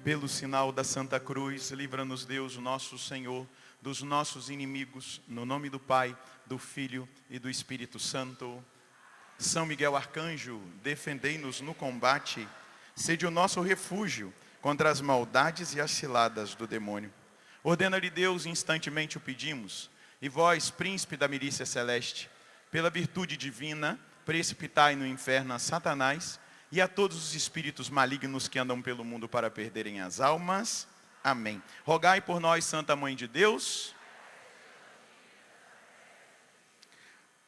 Pelo sinal da Santa Cruz, livra-nos Deus, nosso Senhor, dos nossos inimigos, no nome do Pai, do Filho e do Espírito Santo. São Miguel Arcanjo, defendei-nos no combate, sede o nosso refúgio contra as maldades e as ciladas do demônio. Ordena-lhe Deus, instantemente o pedimos, e vós, príncipe da milícia celeste, pela virtude divina, precipitai no inferno a Satanás e a todos os espíritos malignos que andam pelo mundo para perderem as almas. Amém. Rogai por nós, Santa Mãe de Deus.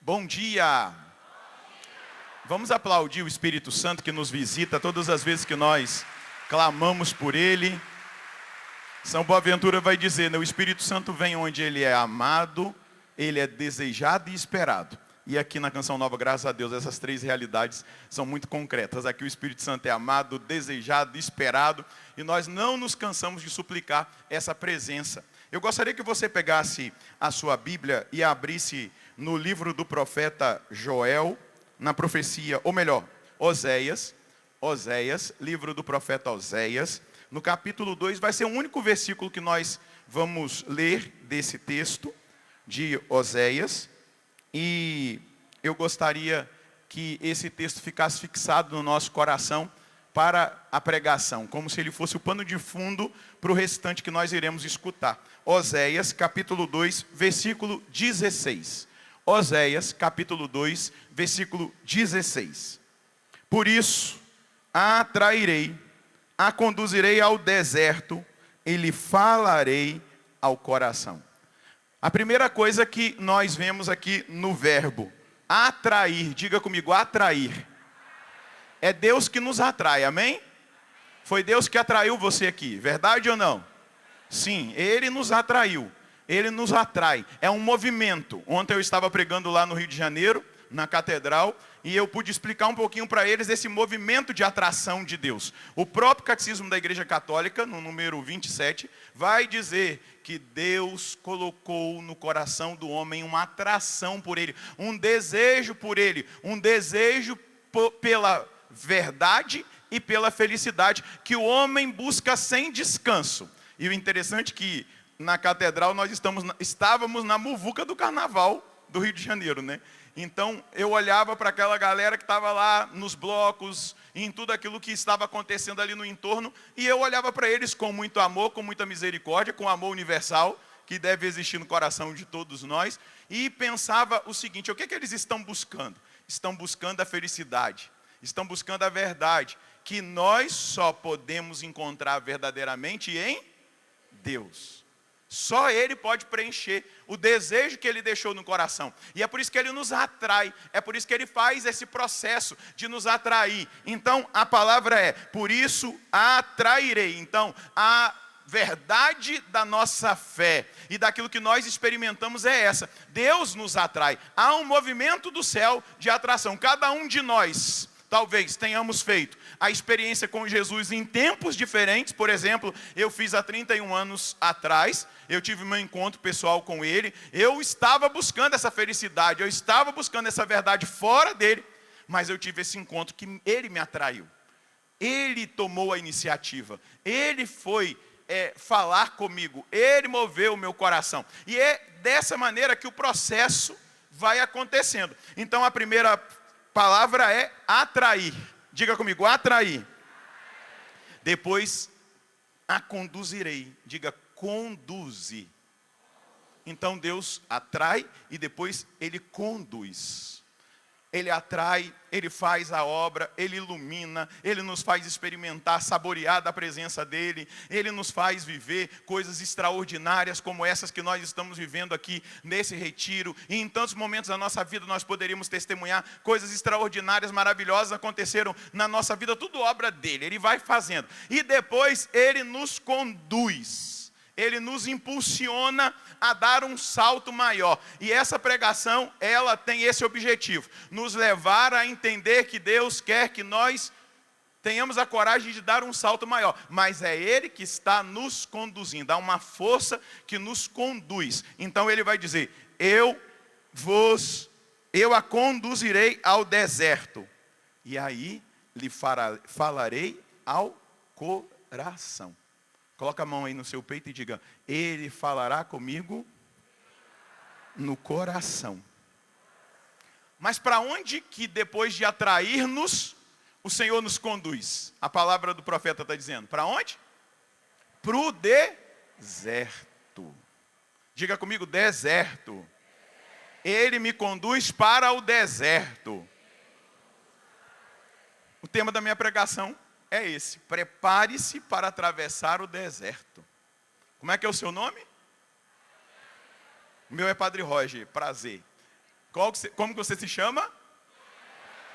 Bom dia. Vamos aplaudir o Espírito Santo que nos visita todas as vezes que nós clamamos por Ele. São Boaventura vai dizer, né? O Espírito Santo vem onde Ele é amado, Ele é desejado e esperado. E aqui na Canção Nova, graças a Deus, essas três realidades são muito concretas. Aqui o Espírito Santo é amado, desejado, esperado. E nós não nos cansamos de suplicar essa presença. Eu gostaria que você pegasse a sua Bíblia e abrisse no livro do profeta Joel, na profecia, ou melhor, Oséias, livro do profeta Oséias. No capítulo 2, vai ser o único versículo que nós vamos ler desse texto de Oséias. E eu gostaria que esse texto ficasse fixado no nosso coração para a pregação, como se ele fosse o pano de fundo para o restante que nós iremos escutar. Oséias, capítulo 2, versículo 16. Oséias, capítulo 2, versículo 16. Por isso, a atrairei, a conduzirei ao deserto, e lhe falarei ao coração. A primeira coisa que nós vemos aqui no verbo, atrair, diga comigo, atrair. É Deus que nos atrai, amém? Foi Deus que atraiu você aqui, verdade ou não? Sim, Ele nos atraiu, Ele nos atrai, é um movimento. Ontem eu estava pregando lá no Rio de Janeiro, na catedral, e eu pude explicar um pouquinho para eles esse movimento de atração de Deus. O próprio Catecismo da Igreja Católica, no número 27, vai dizer que Deus colocou no coração do homem uma atração por Ele, um desejo por Ele, um desejo pela verdade e pela felicidade, que o homem busca sem descanso. E o interessante é que na catedral nós estávamos na muvuca do carnaval do Rio de Janeiro, né? Então, eu olhava para aquela galera que estava lá nos blocos, em tudo aquilo que estava acontecendo ali no entorno, e eu olhava para eles com muito amor, com muita misericórdia, com amor universal, que deve existir no coração de todos nós, e pensava o seguinte, o que eles estão buscando? Estão buscando a felicidade, estão buscando a verdade, que nós só podemos encontrar verdadeiramente em Deus. Só Ele pode preencher o desejo que Ele deixou no coração. E é por isso que Ele nos atrai. É por isso que Ele faz esse processo de nos atrair. Então, a palavra é, por isso atrairei. Então, a verdade da nossa fé e daquilo que nós experimentamos é essa. Deus nos atrai. Há um movimento do céu de atração. Cada um de nós, talvez, tenhamos feito a experiência com Jesus em tempos diferentes. Por exemplo, eu fiz há 31 anos atrás, eu tive meu encontro pessoal com Ele, eu estava buscando essa felicidade, eu estava buscando essa verdade fora dEle, mas eu tive esse encontro que Ele me atraiu, Ele tomou a iniciativa, Ele foi falar comigo, Ele moveu o meu coração, e é dessa maneira que o processo vai acontecendo. Então a primeira palavra é atrair. Diga comigo, atrair. Depois, a conduzirei. Diga, conduzir. Então Deus atrai e depois Ele conduz. Ele atrai, Ele faz a obra, Ele ilumina, Ele nos faz experimentar, saborear da presença dEle, Ele nos faz viver coisas extraordinárias como essas que nós estamos vivendo aqui nesse retiro. E em tantos momentos da nossa vida nós poderíamos testemunhar coisas extraordinárias, maravilhosas aconteceram na nossa vida, tudo obra dEle, Ele vai fazendo. E depois Ele nos conduz. Ele nos impulsiona a dar um salto maior. E essa pregação, ela tem esse objetivo. Nos levar a entender que Deus quer que nós tenhamos a coragem de dar um salto maior. Mas é Ele que está nos conduzindo. Há uma força que nos conduz. Então Ele vai dizer, eu a conduzirei ao deserto. E aí lhe falarei ao coração. Coloca a mão aí no seu peito e diga: Ele falará comigo no coração. Mas para onde que depois de atrair-nos, o Senhor nos conduz? A palavra do profeta está dizendo. Para onde? Para o deserto. Diga comigo, deserto. Ele me conduz para o deserto. O tema da minha pregação é esse: prepare-se para atravessar o deserto. Como é que é o seu nome? O meu é Padre Roger, prazer. Como que você se chama?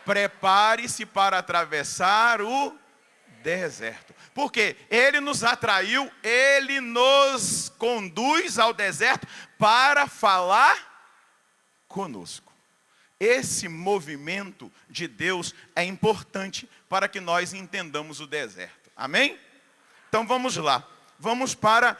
Prepare-se para atravessar o deserto. Porque Ele nos atraiu, Ele nos conduz ao deserto para falar conosco. Esse movimento de Deus é importante para que nós entendamos o deserto. Amém? Então vamos lá. Vamos para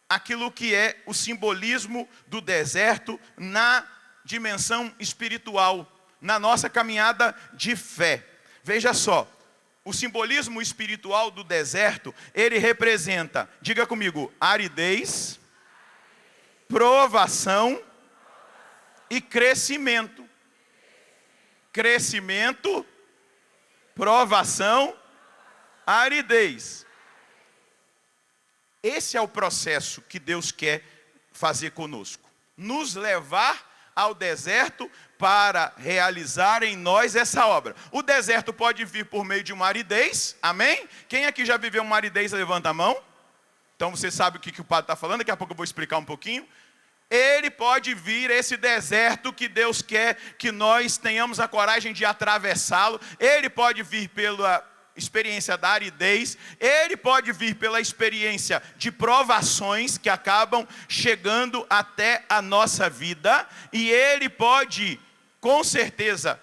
aquilo que é o simbolismo do deserto na dimensão espiritual, na nossa caminhada de fé. Veja só, o simbolismo espiritual do deserto, ele representa, diga comigo, aridez, provação e crescimento. Crescimento, provação, aridez. Esse é o processo que Deus quer fazer conosco. Nos levar ao deserto para realizar em nós essa obra. O deserto pode vir por meio de uma aridez, amém? Quem aqui já viveu uma aridez, levanta a mão. Então você sabe o que o padre está falando, daqui a pouco eu vou explicar um pouquinho. Ele pode vir, esse deserto que Deus quer que nós tenhamos a coragem de atravessá-lo. Ele pode vir pela experiência da aridez, ele pode vir pela experiência de provações que acabam chegando até a nossa vida, e ele pode, com certeza,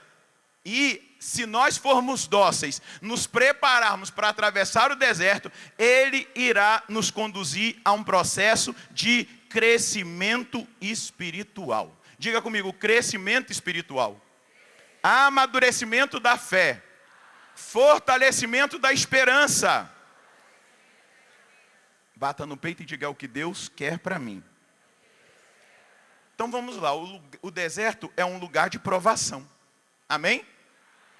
e se nós formos dóceis, nos prepararmos para atravessar o deserto, ele irá nos conduzir a um processo de crescimento espiritual. Diga comigo, crescimento espiritual, amadurecimento da fé, fortalecimento da esperança. Bata no peito e diga: é o que Deus quer para mim. Então vamos lá, o deserto é um lugar de provação, amém?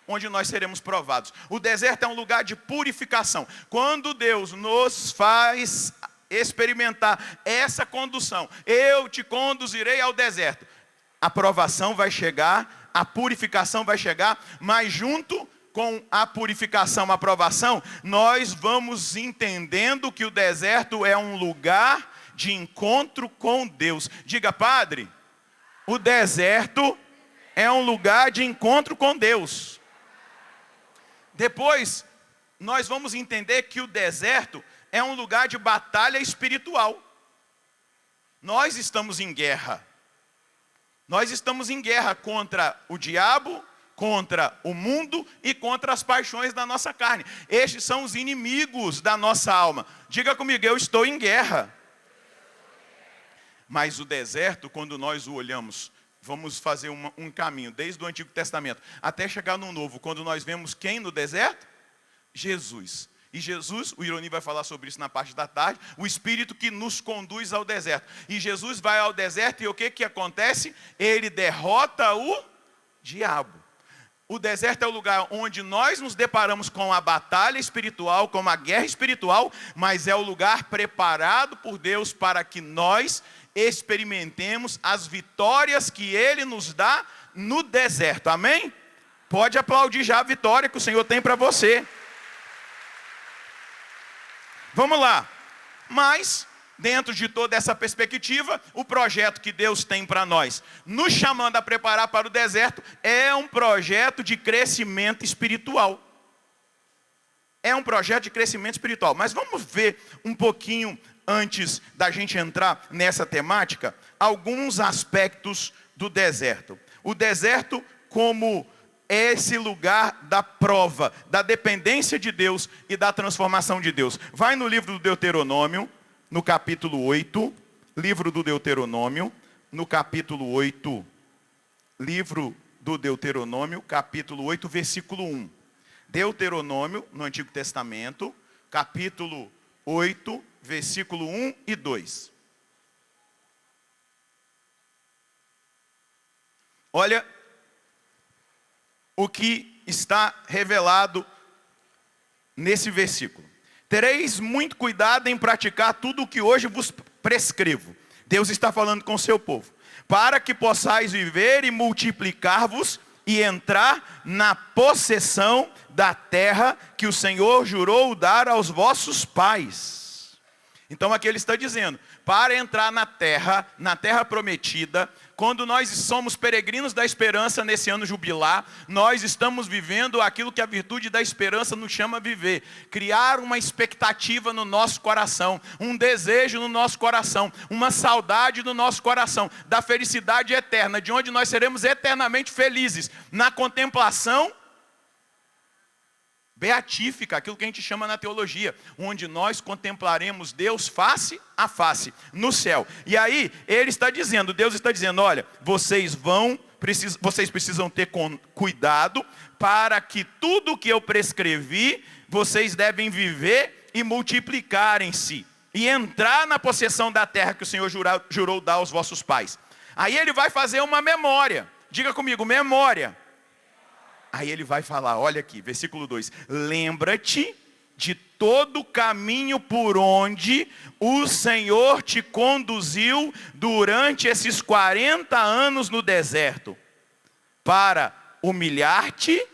Onde nós seremos provados. O deserto é um lugar de purificação. Quando Deus nos faz experimentar essa condução, eu te conduzirei ao deserto, a provação vai chegar, a purificação vai chegar, mas junto com a purificação, a aprovação, nós vamos entendendo que o deserto é um lugar de encontro com Deus. Diga: padre, o deserto é um lugar de encontro com Deus. Depois, nós vamos entender que o deserto é um lugar de batalha espiritual. Nós estamos em guerra. Nós estamos em guerra contra o diabo, contra o mundo e contra as paixões da nossa carne. Estes são os inimigos da nossa alma. Diga comigo: eu estou em guerra. Mas o deserto, quando nós o olhamos, vamos fazer um caminho, desde o Antigo Testamento, até chegar no Novo, quando nós vemos quem no deserto? Jesus. E Jesus, o Ironi vai falar sobre isso na parte da tarde, o Espírito que nos conduz ao deserto. E Jesus vai ao deserto e o que acontece? Ele derrota o diabo. O deserto é o lugar onde nós nos deparamos com a batalha espiritual, com a guerra espiritual, mas é o lugar preparado por Deus para que nós experimentemos as vitórias que Ele nos dá no deserto, amém? Pode aplaudir já a vitória que o Senhor tem para você. Vamos lá, mas dentro de toda essa perspectiva, o projeto que Deus tem para nós, nos chamando a preparar para o deserto, é um projeto de crescimento espiritual. É um projeto de crescimento espiritual. Mas vamos ver um pouquinho, antes da gente entrar nessa temática, alguns aspectos do deserto. O deserto como esse lugar da prova, da dependência de Deus e da transformação de Deus. Vai no livro do Deuteronômio, no capítulo 8, livro do Deuteronômio, no capítulo 8, livro do Deuteronômio, capítulo 8, versículo 1. Deuteronômio, no Antigo Testamento, capítulo 8, versículo 1 e 2. Olha o que está revelado nesse versículo. Tereis muito cuidado em praticar tudo o que hoje vos prescrevo. Deus está falando com o seu povo. Para que possais viver e multiplicar-vos e entrar na possessão da terra que o Senhor jurou dar aos vossos pais. Então aqui ele está dizendo, para entrar na terra prometida, quando nós somos peregrinos da esperança nesse ano jubilar, nós estamos vivendo aquilo que a virtude da esperança nos chama a viver. Criar uma expectativa no nosso coração, um desejo no nosso coração, uma saudade no nosso coração, da felicidade eterna, de onde nós seremos eternamente felizes, na contemplação beatífica, aquilo que a gente chama na teologia, onde nós contemplaremos Deus face a face, no céu. E aí, Deus está dizendo, olha, vocês precisam ter cuidado para que tudo que eu prescrevi, vocês devem viver e multiplicarem-se, e entrar na possessão da terra que o Senhor jurou dar aos vossos pais. Aí ele vai fazer uma memória, diga comigo, memória. Aí ele vai falar, olha aqui, versículo 2. Lembra-te de todo o caminho por onde o Senhor te conduziu durante esses 40 anos no deserto, para humilhar-te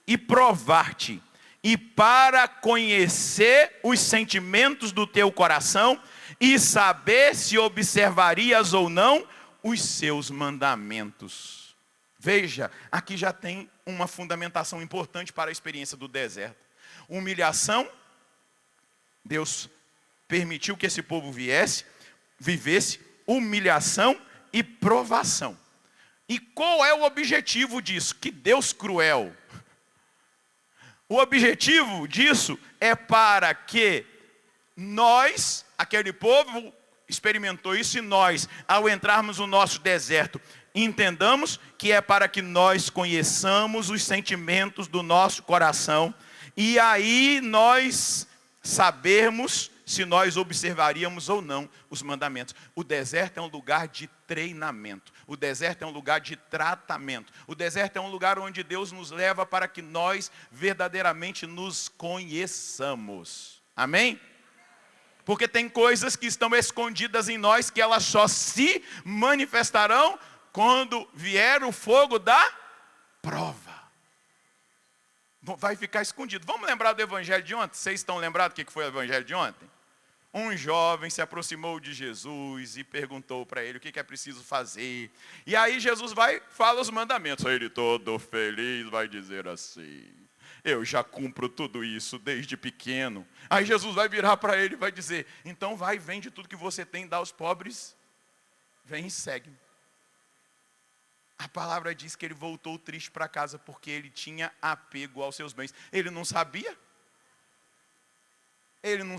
e provar-te, e para conhecer os sentimentos do teu coração, e saber se observarias ou não os seus mandamentos. Veja, aqui já tem uma fundamentação importante para a experiência do deserto. Humilhação, Deus permitiu que esse povo vivesse humilhação e provação. E qual é o objetivo disso? Que Deus cruel. O objetivo disso é para que nós, aquele povo experimentou isso, e nós, ao entrarmos no nosso deserto, entendamos que é para que nós conheçamos os sentimentos do nosso coração, e aí nós sabermos se nós observaríamos ou não os mandamentos. O deserto é um lugar de treinamento. O deserto é um lugar de tratamento. O deserto é um lugar onde Deus nos leva para que nós verdadeiramente nos conheçamos. Amém? Porque tem coisas que estão escondidas em nós, que elas só se manifestarão quando vier o fogo da prova. Vai ficar escondido. Vamos lembrar do evangelho de ontem? Vocês estão lembrados do que foi o evangelho de ontem? Um jovem se aproximou de Jesus e perguntou para ele o que é preciso fazer. E aí Jesus fala os mandamentos. Ele todo feliz vai dizer assim, eu já cumpro tudo isso desde pequeno. Aí Jesus vai virar para ele e vai dizer, então vai, vende tudo que você tem, dá aos pobres, vem e segue-me. A palavra diz que ele voltou triste para casa porque ele tinha apego aos seus bens. Ele não sabia. Ele não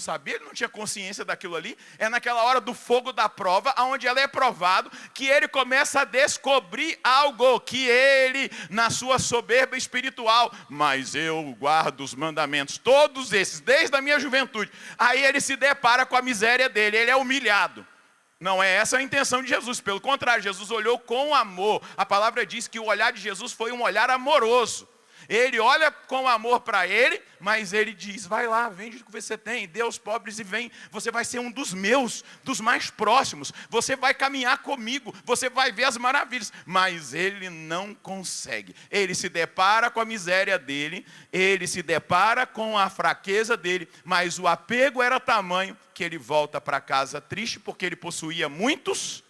tinha consciência daquilo ali. É naquela hora do fogo da prova, onde ela é provado, que ele começa a descobrir algo, que ele, na sua soberba espiritual, mas eu guardo os mandamentos, todos esses, desde a minha juventude. Aí ele se depara com a miséria dele, ele é humilhado. Não é essa a intenção de Jesus, pelo contrário, Jesus olhou com amor. A palavra diz que o olhar de Jesus foi um olhar amoroso. Ele olha com amor para ele, mas ele diz, vai lá, vende o que você tem, dê aos pobres e vem. Você vai ser um dos meus, dos mais próximos. Você vai caminhar comigo, você vai ver as maravilhas. Mas ele não consegue. Ele se depara com a miséria dele, ele se depara com a fraqueza dele, mas o apego era tamanho que ele volta para casa triste porque ele possuía muitos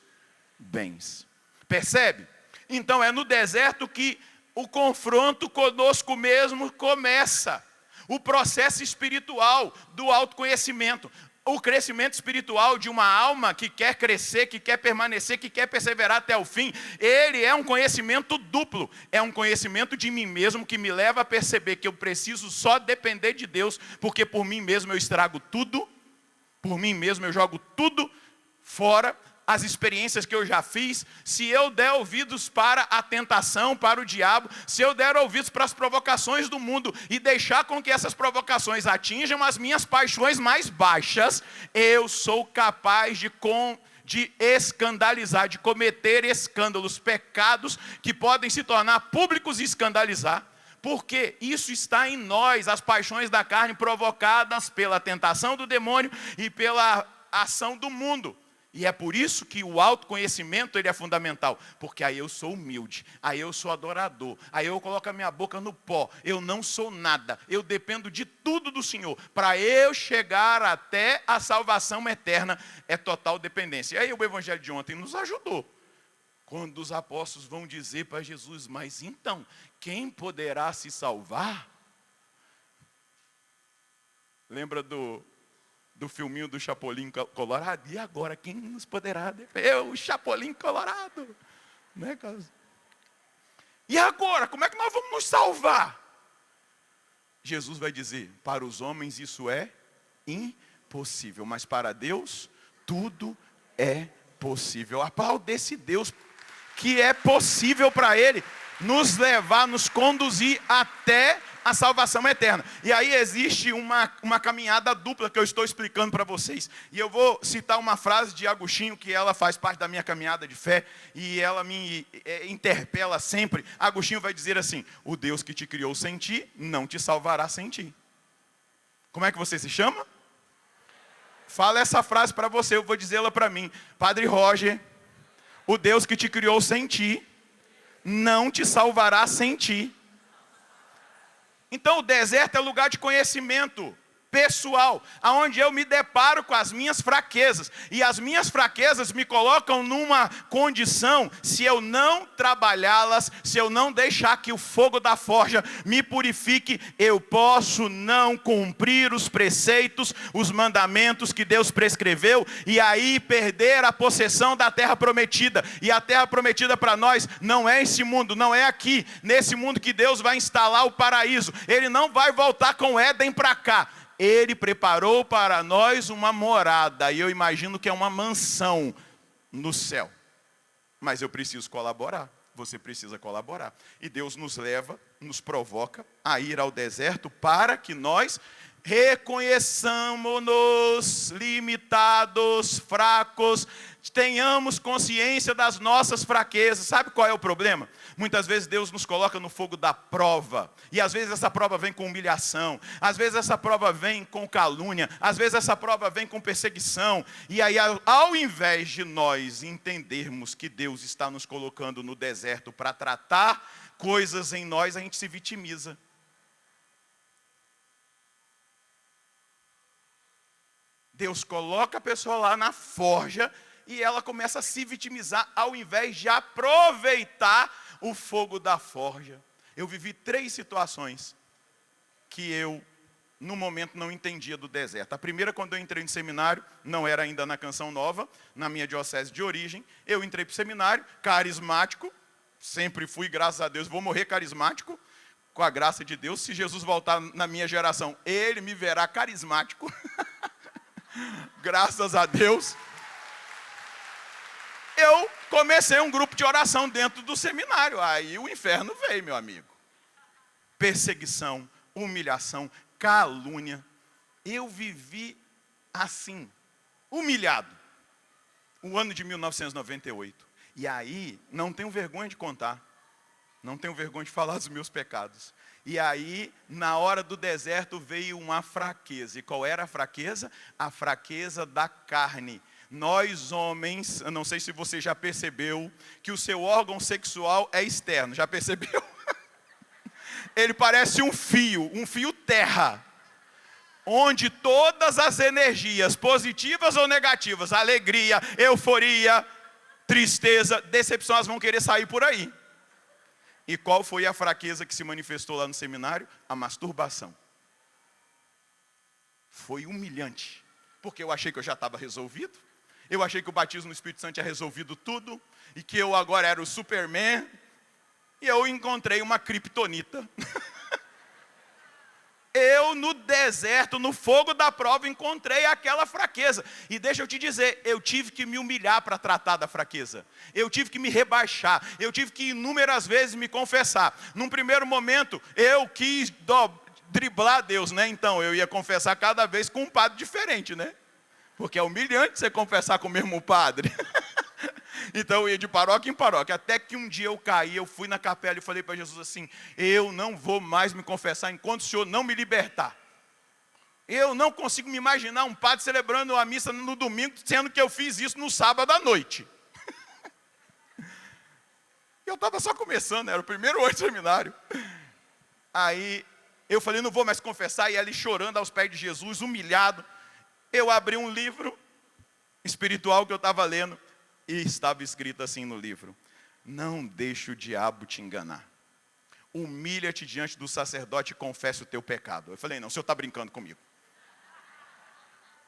bens. Percebe? Então é no deserto que o confronto conosco mesmo começa. O processo espiritual do autoconhecimento. O crescimento espiritual de uma alma que quer crescer, que quer permanecer, que quer perseverar até o fim. Ele é um conhecimento duplo. É um conhecimento de mim mesmo que me leva a perceber que eu preciso só depender de Deus. Porque por mim mesmo eu estrago tudo. Por mim mesmo eu jogo tudo fora. as experiências que eu já fiz, se eu der ouvidos para a tentação, para o diabo, se eu der ouvidos para as provocações do mundo e deixar com que essas provocações atinjam as minhas paixões mais baixas, eu sou capaz de escandalizar, de cometer escândalos, pecados que podem se tornar públicos e escandalizar. Porque isso está em nós, as paixões da carne provocadas pela tentação do demônio e pela ação do mundo. E é por isso que o autoconhecimento ele é fundamental. Porque aí eu sou humilde, aí eu sou adorador, aí eu coloco a minha boca no pó. Eu não sou nada, eu dependo de tudo do Senhor. Para eu chegar até a salvação eterna, é total dependência. E aí o evangelho de ontem nos ajudou. Quando os apóstolos vão dizer para Jesus, mas então, quem poderá se salvar? Lembra do filminho do Chapolin Colorado? E agora, quem nos poderá defender? Eu, o Chapolin Colorado. Né, Carlos? E agora, como é que nós vamos nos salvar? Jesus vai dizer, para os homens isso é impossível, mas para Deus tudo é possível. Aplauda esse Deus que é possível para Ele nos levar, nos conduzir até a salvação eterna. E aí existe uma caminhada dupla que eu estou explicando para vocês. E eu vou citar uma frase de Agostinho, que ela faz parte da minha caminhada de fé, e ela me interpela sempre. Agostinho vai dizer assim, o Deus que te criou sem ti, não te salvará sem ti. Como é que você se chama? Fala essa frase para você, eu vou dizê-la para mim. Padre Roger, o Deus que te criou sem ti, não te salvará sem ti. Então o deserto é lugar de conhecimento pessoal, aonde eu me deparo com as minhas fraquezas, e as minhas fraquezas me colocam numa condição, se eu não trabalhá-las, se eu não deixar que o fogo da forja me purifique, eu posso não cumprir os preceitos, os mandamentos que Deus prescreveu, e aí perder a possessão da terra prometida. E a terra prometida para nós não é esse mundo, não é aqui, nesse mundo que Deus vai instalar o paraíso. Ele não vai voltar com Éden para cá. Ele preparou para nós uma morada, e eu imagino que é uma mansão no céu. Mas eu preciso colaborar, você precisa colaborar. E Deus nos leva, nos provoca a ir ao deserto para que nós reconheçamos-nos limitados, fracos, tenhamos consciência das nossas fraquezas. Sabe qual é o problema? Muitas vezes Deus nos coloca no fogo da prova, e às vezes essa prova vem com humilhação, às vezes essa prova vem com calúnia, às vezes essa prova vem com perseguição, e aí ao invés de nós entendermos que Deus está nos colocando no deserto para tratar coisas em nós, a gente se vitimiza. Deus coloca a pessoa lá na forja e ela começa a se vitimizar ao invés de aproveitar o fogo da forja. Eu vivi 3 situações que eu, no momento, não entendia do deserto. A primeira, quando eu entrei no seminário, não era ainda na Canção Nova, na minha diocese de origem. Eu entrei para o seminário, carismático, sempre fui, graças a Deus, vou morrer carismático, com a graça de Deus. Se Jesus voltar na minha geração, Ele me verá carismático. Graças a Deus. Eu comecei um grupo de oração dentro do seminário. Aí o inferno veio, meu amigo. Perseguição, humilhação, calúnia. Eu vivi assim, humilhado. O ano de 1998. E aí, não tenho vergonha de contar. Não tenho vergonha de falar dos meus pecados. E aí, na hora do deserto, veio uma fraqueza. E qual era a fraqueza? A fraqueza da carne. Nós homens, eu não sei se você já percebeu, que o seu órgão sexual é externo. Já percebeu? Ele parece um fio terra, onde todas as energias, positivas ou negativas, alegria, euforia, tristeza, decepção, elas vão querer sair por aí. E qual foi a fraqueza que se manifestou lá no seminário? A masturbação. Foi humilhante, porque eu achei que eu já estava resolvido. Eu achei que o batismo no Espírito Santo tinha resolvido tudo, e que eu agora era o Superman, e eu encontrei uma criptonita. eu no deserto, no fogo da prova, encontrei aquela fraqueza. E deixa eu te dizer, eu tive que me humilhar para tratar da fraqueza. Eu tive que me rebaixar. Eu tive que inúmeras vezes me confessar. Num primeiro momento, eu quis driblar Deus, né? Então, eu ia confessar cada vez com um padre diferente, né? Porque é humilhante você confessar com o mesmo padre. Então eu ia de paróquia em paróquia, até que um dia eu caí, eu fui na capela e falei para Jesus assim, eu não vou mais me confessar enquanto o Senhor não me libertar. Eu não consigo me imaginar um padre celebrando a missa no domingo, sendo que eu fiz isso no sábado à noite. Eu estava só começando, era o primeiro ano de seminário. Aí eu falei, não vou mais confessar, e ali chorando aos pés de Jesus, humilhado, eu abri um livro espiritual que eu estava lendo, e estava escrito assim no livro, não deixe o diabo te enganar. Humilha-te diante do sacerdote e confesse o teu pecado. Eu falei, não, o senhor está brincando comigo.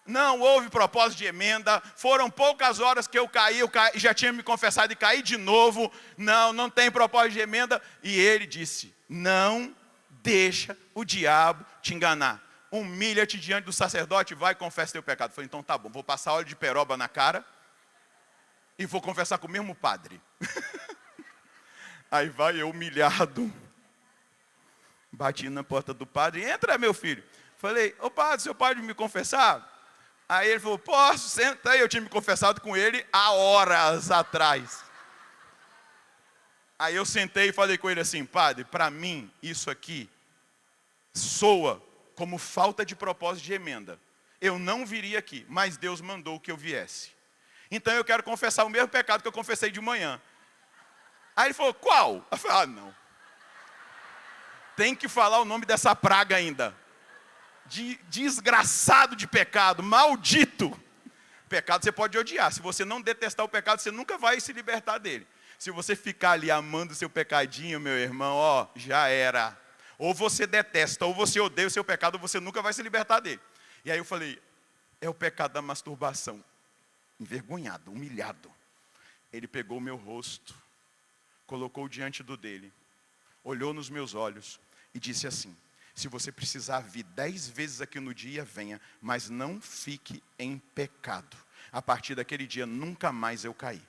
Não houve propósito de emenda, foram poucas horas que eu caí, já tinha me confessado e caí de novo. Não tem propósito de emenda. E ele disse, não deixa o diabo te enganar. Humilha-te diante do sacerdote e vai e confessa o teu pecado. Eu falei, então tá bom, vou passar óleo de peroba na cara e vou confessar com o mesmo padre. Aí vai eu humilhado, bati na porta do padre, entra meu filho. Falei, ô padre, seu padre me confessar? Aí ele falou, posso, senta aí. Eu tinha me confessado com ele há horas atrás. Aí eu sentei e falei com ele assim, padre, para mim isso aqui soa como falta de propósito de emenda. Eu não viria aqui, mas Deus mandou que eu viesse. Então eu quero confessar o mesmo pecado que eu confessei de manhã. Aí ele falou, qual? Eu falei, não. Tem que falar o nome dessa praga ainda. Desgraçado de pecado, maldito. Pecado você pode odiar. Se você não detestar o pecado, você nunca vai se libertar dele. Se você ficar ali amando o seu pecadinho, meu irmão, já era. Ou você detesta, ou você odeia o seu pecado, ou você nunca vai se libertar dele. E aí eu falei, é o pecado da masturbação. Envergonhado, humilhado. Ele pegou o meu rosto, colocou diante do dele, olhou nos meus olhos e disse assim, se você precisar vir 10 vezes aqui no dia, venha, mas não fique em pecado. A partir daquele dia, nunca mais eu caí.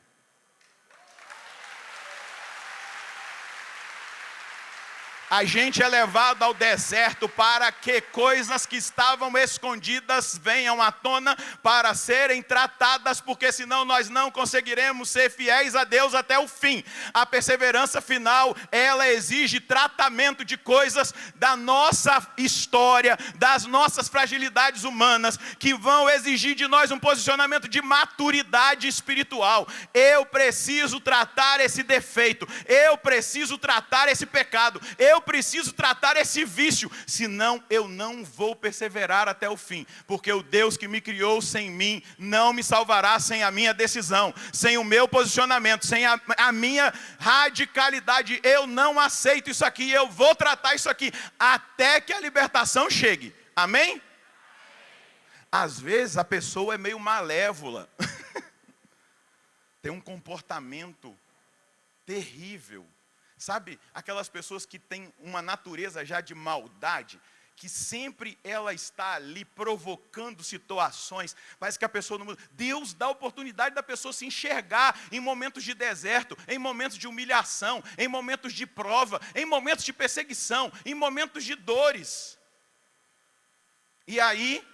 A gente é levado ao deserto para que coisas que estavam escondidas venham à tona para serem tratadas, porque senão nós não conseguiremos ser fiéis a Deus até o fim. A perseverança final, ela exige tratamento de coisas da nossa história, das nossas fragilidades humanas, que vão exigir de nós um posicionamento de maturidade espiritual. Eu preciso tratar esse defeito, eu preciso tratar esse pecado, eu preciso tratar esse vício, senão eu não vou perseverar até o fim, porque o Deus que me criou sem mim, não me salvará sem a minha decisão, sem o meu posicionamento, sem a minha radicalidade. Eu não aceito isso aqui, eu vou tratar isso aqui, até que a libertação chegue, amém? Às vezes a pessoa é meio malévola, tem um comportamento terrível. Sabe, aquelas pessoas que têm uma natureza já de maldade, que sempre ela está ali provocando situações, parece que a pessoa não muda. Deus dá a oportunidade da pessoa se enxergar em momentos de deserto, em momentos de humilhação, em momentos de prova, em momentos de perseguição, em momentos de dores. E aí,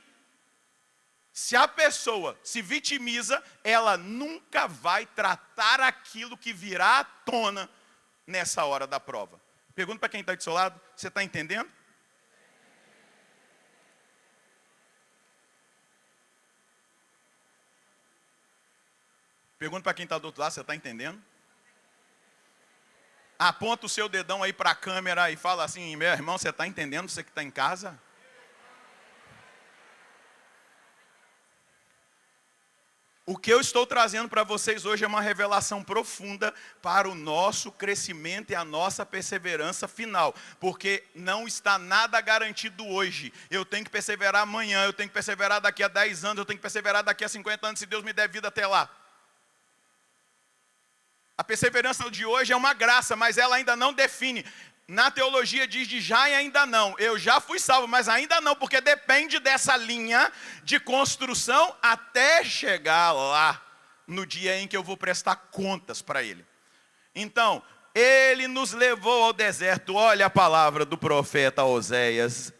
se a pessoa se vitimiza, ela nunca vai tratar aquilo que virá à tona nessa hora da prova. Pergunta para quem está do seu lado, você está entendendo? Pergunta para quem está do outro lado, você está entendendo? Aponta o seu dedão aí para a câmera e fala assim, meu irmão, você está entendendo, você que está em casa? O que eu estou trazendo para vocês hoje é uma revelação profunda para o nosso crescimento e a nossa perseverança final. Porque não está nada garantido hoje. Eu tenho que perseverar amanhã, eu tenho que perseverar daqui a 10 anos, eu tenho que perseverar daqui a 50 anos, se Deus me der vida até lá. A perseverança de hoje é uma graça, mas ela ainda não define. na teologia diz de já e ainda não. Eu já fui salvo, mas ainda não, porque depende dessa linha de construção até chegar lá, no dia em que eu vou prestar contas para Ele. Então, Ele nos levou ao deserto. Olha a palavra do profeta Oséias.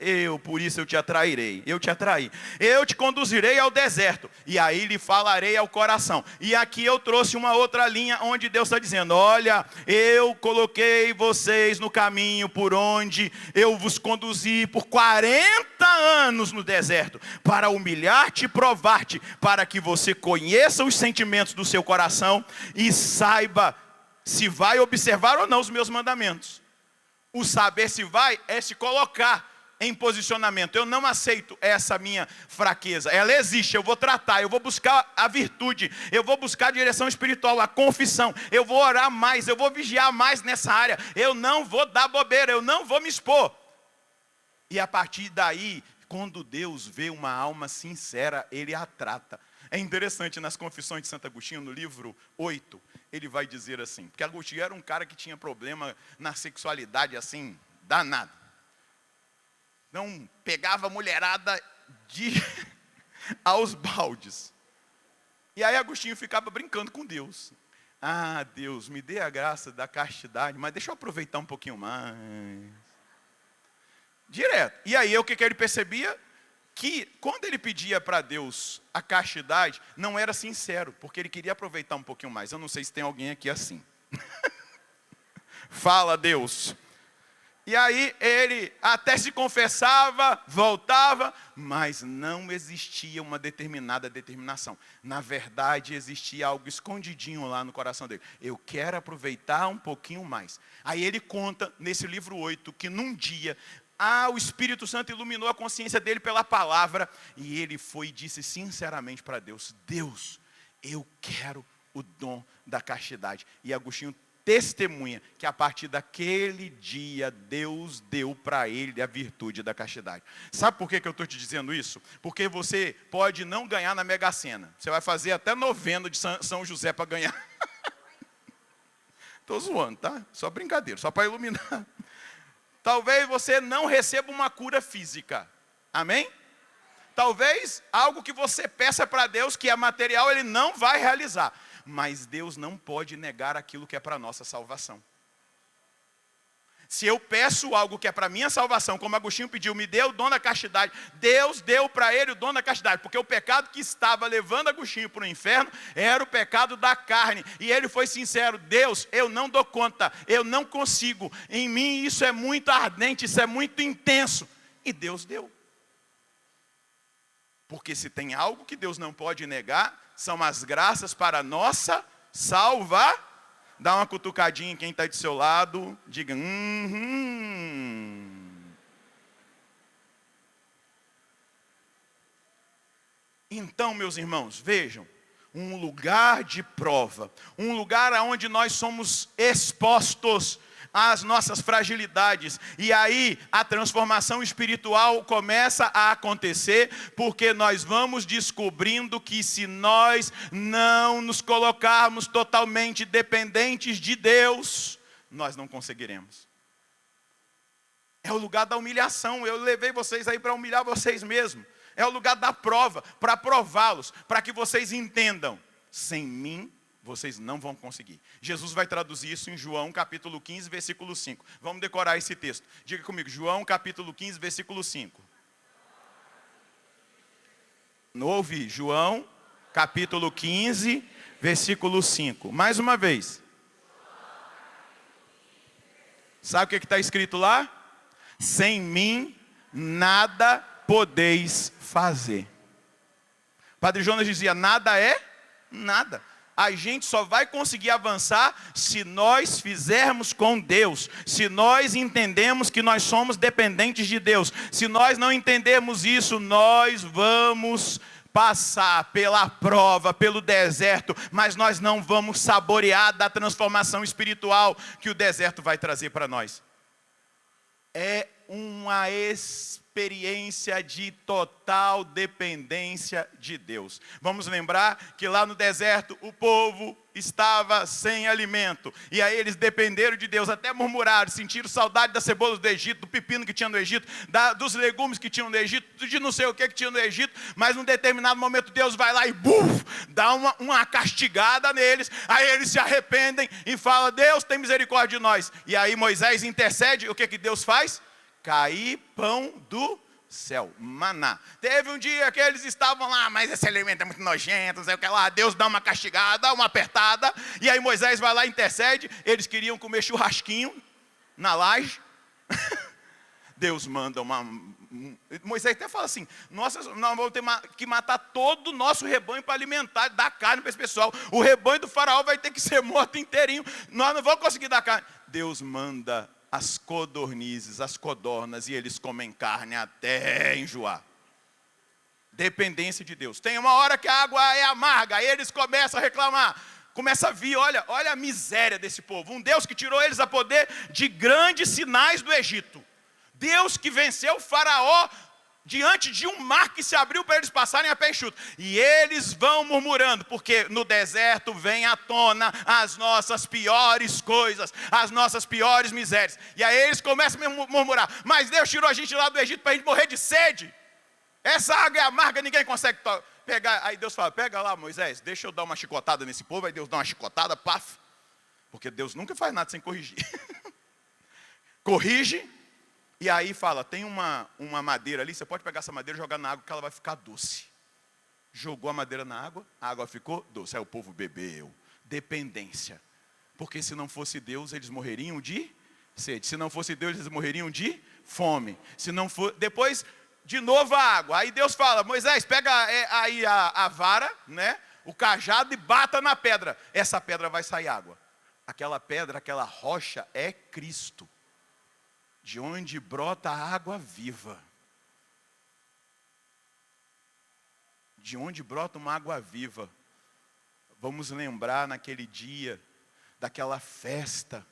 Por isso eu te atrairei. Eu te atraí. Eu te conduzirei ao deserto. E aí lhe falarei ao coração. E aqui eu trouxe uma outra linha onde Deus está dizendo: olha, eu coloquei vocês no caminho por onde eu vos conduzi por 40 anos no deserto, para humilhar-te e provar-te, para que você conheça os sentimentos do seu coração e saiba se vai observar ou não os meus mandamentos. O saber se vai é se colocar em posicionamento. Eu não aceito essa minha fraqueza. Ela existe, eu vou tratar, eu vou buscar a virtude, eu vou buscar a direção espiritual, a confissão, eu vou orar mais, eu vou vigiar mais nessa área, eu não vou dar bobeira, eu não vou me expor. E a partir daí, quando Deus vê uma alma sincera, Ele a trata. É interessante, nas Confissões de Santo Agostinho, no livro 8, ele vai dizer assim, porque Agostinho era um cara que tinha problema na sexualidade assim, danado. Não pegava a mulherada aos baldes. E aí Agostinho ficava brincando com Deus. Ah, Deus, me dê a graça da castidade, mas deixa eu aproveitar um pouquinho mais. Direto. E aí o que ele percebia? Que quando ele pedia para Deus a castidade, não era sincero, porque ele queria aproveitar um pouquinho mais. Eu não sei se tem alguém aqui assim. Fala, Deus. E aí ele até se confessava, voltava, mas não existia uma determinada determinação. Na verdade, existia algo escondidinho lá no coração dele. Eu quero aproveitar um pouquinho mais. Aí ele conta nesse livro 8 que num dia o Espírito Santo iluminou a consciência dele pela palavra, e ele foi e disse sinceramente para Deus: Deus, eu quero o dom da castidade. E Agostinho testemunha que a partir daquele dia Deus deu para ele a virtude da castidade. Sabe por que eu estou te dizendo isso? Porque você pode não ganhar na Mega Sena. Você vai fazer até novena de São José para ganhar. Estou zoando, tá? Só brincadeira, só para iluminar. Talvez você não receba uma cura física. Amém? Talvez algo que você peça para Deus, que é material, Ele não vai realizar. Mas Deus não pode negar aquilo que é para a nossa salvação. Se eu peço algo que é para a minha salvação, como Agostinho pediu, me dê o dom da castidade, Deus deu para ele o dom da castidade, porque o pecado que estava levando Agostinho para o inferno era o pecado da carne. E ele foi sincero: Deus, eu não dou conta, eu não consigo, em mim isso é muito ardente, isso é muito intenso. E Deus deu. Porque se tem algo que Deus não pode negar, são as graças para a nossa salvação. Dá uma cutucadinha em quem está do seu lado, diga, Então, meus irmãos, vejam, um lugar de prova, um lugar onde nós somos expostos às nossas fragilidades, e aí a transformação espiritual começa a acontecer, porque nós vamos descobrindo que se nós não nos colocarmos totalmente dependentes de Deus, nós não conseguiremos. É o lugar da humilhação. Eu levei vocês aí para humilhar vocês mesmos. É o lugar da prova, para prová-los, para que vocês entendam: sem mim vocês não vão conseguir. Jesus vai traduzir isso em João capítulo 15, versículo 5. Vamos decorar esse texto. Diga comigo, João capítulo 15, versículo 5. Não ouvi. João capítulo 15, versículo 5. Mais uma vez. Sabe o que está escrito lá? Sem mim nada podeis fazer. Padre Jonas dizia: nada é nada. A gente só vai conseguir avançar se nós fizermos com Deus, se nós entendemos que nós somos dependentes de Deus. Se nós não entendermos isso, nós vamos passar pela prova, pelo deserto, mas nós não vamos saborear da transformação espiritual que o deserto vai trazer para nós. É uma experiência de total dependência de Deus. Vamos lembrar que lá no deserto o povo estava sem alimento, e aí eles dependeram de Deus, até murmuraram, sentiram saudade das cebolas do Egito, do pepino que tinha no Egito, dos legumes que tinham no Egito, de não sei o que tinha no Egito, mas num determinado momento Deus vai lá e dá uma castigada neles, aí eles se arrependem e falam: Deus, tem misericórdia de nós. E aí Moisés intercede, o que Deus faz? Cair pão do céu, maná. Teve um dia que eles estavam lá, mas esse alimento é muito nojento, não sei o que lá. Deus dá uma castigada, dá uma apertada, e aí Moisés vai lá e intercede. Eles queriam comer churrasquinho na laje. Deus manda Moisés até fala assim: nossa, nós vamos ter que matar todo o nosso rebanho para alimentar, dar carne para esse pessoal. O rebanho do faraó vai ter que ser morto inteirinho, nós não vamos conseguir dar carne. Deus manda as codornizes, as codornas, e eles comem carne até enjoar. Dependência de Deus. Tem uma hora que a água é amarga, aí eles começam a reclamar. Começa a vir, olha a miséria desse povo. Um Deus que tirou eles a poder de grandes sinais do Egito. Deus que venceu o faraó diante de um mar que se abriu para eles passarem a pé enxuto. E eles vão murmurando, porque no deserto vem à tona as nossas piores coisas, as nossas piores misérias. E aí eles começam a murmurar: mas Deus tirou a gente lá do Egito para a gente morrer de sede. Essa água é amarga, ninguém consegue pegar. Aí Deus fala: pega lá, Moisés, deixa eu dar uma chicotada nesse povo. Aí Deus dá uma chicotada, paf. Porque Deus nunca faz nada sem corrigir. Corrige. E aí fala: tem uma madeira ali, você pode pegar essa madeira e jogar na água que ela vai ficar doce. Jogou a madeira na água, a água ficou doce. Aí o povo bebeu. Dependência. Porque se não fosse Deus, eles morreriam de sede. Se não fosse Deus, eles morreriam de fome. Se não for, depois, de novo a água. Aí Deus fala: Moisés, pega aí a vara, né, o cajado, e bata na pedra. Essa pedra vai sair água. Aquela pedra, aquela rocha é Cristo, de onde brota a água viva. De onde brota uma água viva. Vamos lembrar naquele dia, daquela festa,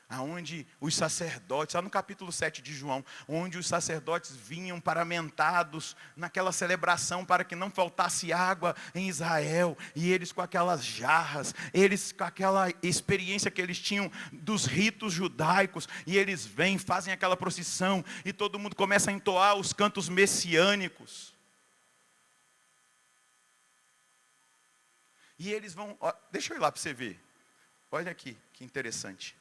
aonde os sacerdotes, lá no capítulo 7 de João, onde os sacerdotes vinham paramentados naquela celebração para que não faltasse água em Israel, e eles com aquelas jarras, eles com aquela experiência que eles tinham dos ritos judaicos, e eles vêm, fazem aquela procissão, e todo mundo começa a entoar os cantos messiânicos. E eles vão, ó, deixa eu ir lá para você ver, olha aqui, que interessante.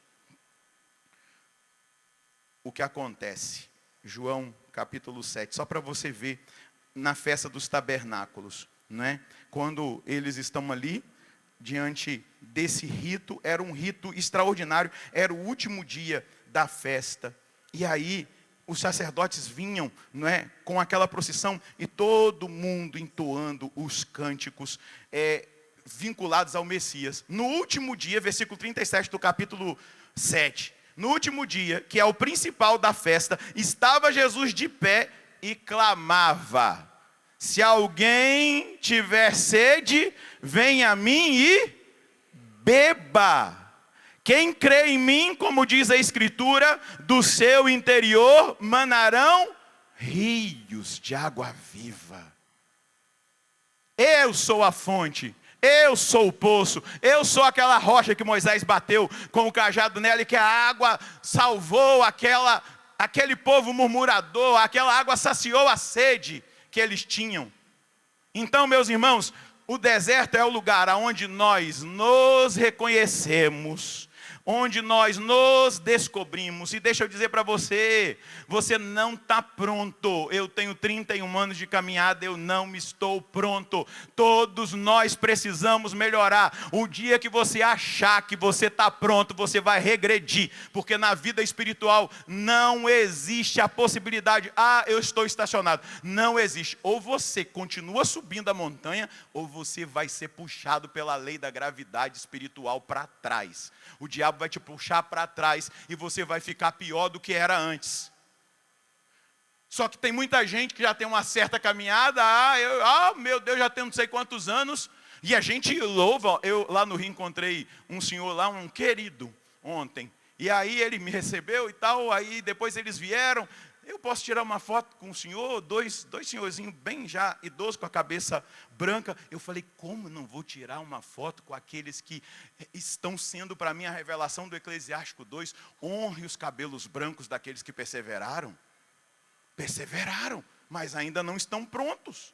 O que acontece, João capítulo 7, só para você ver, na festa dos tabernáculos, né? Quando eles estão ali, diante desse rito, era um rito extraordinário, era o último dia da festa, e aí os sacerdotes vinham, não é, com aquela procissão, e todo mundo entoando os cânticos vinculados ao Messias. No último dia, versículo 37 do capítulo 7, no último dia, que é o principal da festa, estava Jesus de pé e clamava: se alguém tiver sede, venha a mim e beba. Quem crê em mim, como diz a Escritura, do seu interior manarão rios de água viva. Eu sou a fonte. Eu sou o poço, eu sou aquela rocha que Moisés bateu com o cajado nela e que a água salvou aquele povo murmurador, aquela água saciou a sede que eles tinham. Então, meus irmãos, o deserto é o lugar onde nós nos reconhecemos, onde nós nos descobrimos. E deixa eu dizer para você, você não está pronto. Eu tenho 31 anos de caminhada, eu não estou pronto. Todos nós precisamos melhorar. O dia que você achar que você está pronto, você vai regredir. Porque na vida espiritual não existe a possibilidade: eu estou estacionado. Não existe. Ou você continua subindo a montanha, ou você vai ser puxado pela lei da gravidade espiritual para trás. O diabo vai te puxar para trás e você vai ficar pior do que era antes. Só que tem muita gente que já tem uma certa caminhada, meu Deus, já tenho não sei quantos anos, e a gente louva. Eu lá no Rio encontrei um senhor lá, um querido, ontem, e aí ele me recebeu e tal, aí depois eles vieram, eu posso tirar uma foto com o senhor, dois senhorzinhos bem já idosos, com a cabeça branca. Eu falei, como não vou tirar uma foto com aqueles que estão sendo para mim a revelação do Eclesiástico 2? Honre os cabelos brancos daqueles que perseveraram. Perseveraram, mas ainda não estão prontos.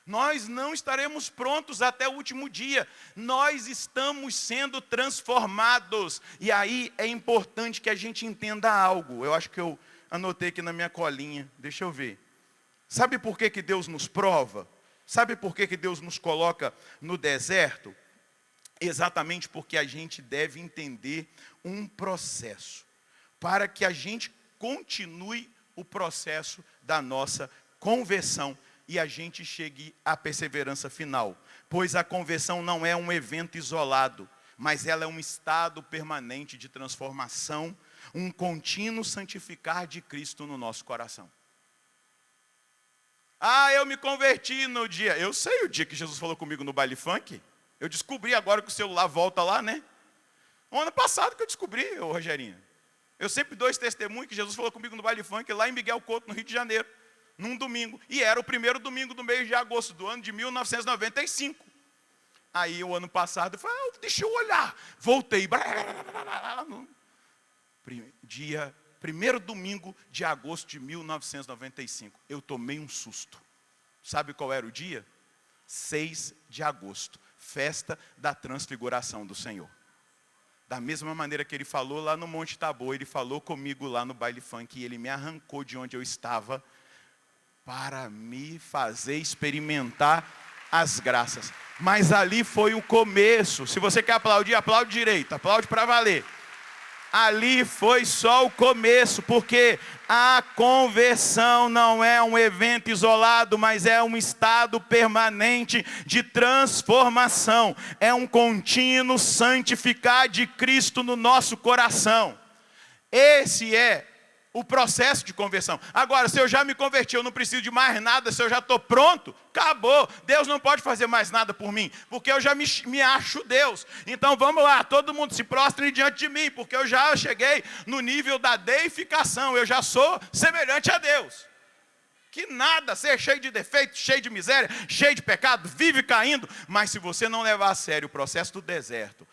Nós não estaremos prontos até o último dia. Nós estamos sendo transformados. E aí é importante que a gente entenda algo. Eu acho que eu anotei aqui na minha colinha. Deixa eu ver. Sabe por que Deus nos prova? Sabe por que Deus nos coloca no deserto? Exatamente porque a gente deve entender um processo. Para que a gente continue o processo da nossa conversão e a gente chegue à perseverança final. Pois a conversão não é um evento isolado, mas ela é um estado permanente de transformação, um contínuo santificar de Cristo no nosso coração. Ah, eu me converti no dia... Eu sei o dia que Jesus falou comigo no baile funk. Eu descobri agora que o celular volta lá, né? O ano passado que eu descobri, ô Rogerinho. Eu sempre dou esse testemunho que Jesus falou comigo no baile funk lá em Miguel Couto, no Rio de Janeiro, num domingo. E era o primeiro domingo do mês de agosto do ano de 1995. Aí o ano passado eu falei, deixa eu olhar. Voltei. Primeiro domingo de agosto de 1995. Eu tomei um susto. Sabe qual era o dia? 6 de agosto. Festa da transfiguração do Senhor. Da mesma maneira que ele falou lá no Monte Tabor, ele falou comigo lá no baile funk, e ele me arrancou de onde eu estava para me fazer experimentar as graças. Mas ali foi o começo. Se você quer aplaudir, aplaude direito, aplaude para valer. Ali foi só o começo, porque a conversão não é um evento isolado, mas é um estado permanente de transformação. É um contínuo santificar de Cristo no nosso coração. Esse é o processo de conversão. Agora, se eu já me converti, eu não preciso de mais nada, se eu já estou pronto, acabou. Deus não pode fazer mais nada por mim, porque eu já me acho Deus. Então vamos lá, todo mundo se prostre diante de mim, porque eu já cheguei no nível da deificação, eu já sou semelhante a Deus. Que nada, ser cheio de defeitos, cheio de miséria, cheio de pecado, vive caindo. Mas se você não levar a sério o processo do deserto,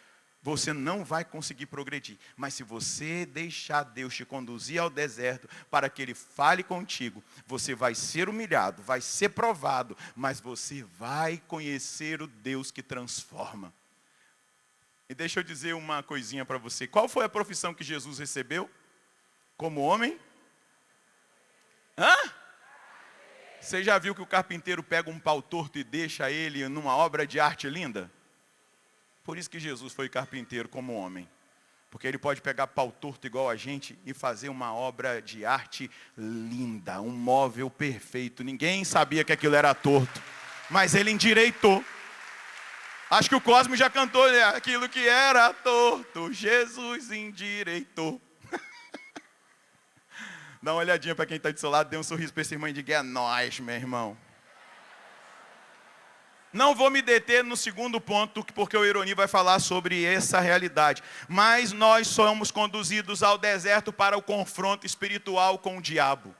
você não vai conseguir progredir. Mas se você deixar Deus te conduzir ao deserto para que Ele fale contigo, você vai ser humilhado, vai ser provado, mas você vai conhecer o Deus que transforma. E deixa eu dizer uma coisinha para você. Qual foi a profissão que Jesus recebeu como homem? Você já viu que o carpinteiro pega um pau torto e deixa ele numa obra de arte linda? Por isso que Jesus foi carpinteiro como homem. Porque ele pode pegar pau torto igual a gente e fazer uma obra de arte linda, um móvel perfeito. Ninguém sabia que aquilo era torto, mas ele endireitou. Acho que o Cosme já cantou, né? Aquilo que era torto, Jesus endireitou. Dá uma olhadinha para quem está do seu lado, dê um sorriso para esse irmão e diga, é nóis, meu irmão. Não vou me deter no segundo ponto, porque o Ironi vai falar sobre essa realidade. Mas nós somos conduzidos ao deserto para o confronto espiritual com o diabo.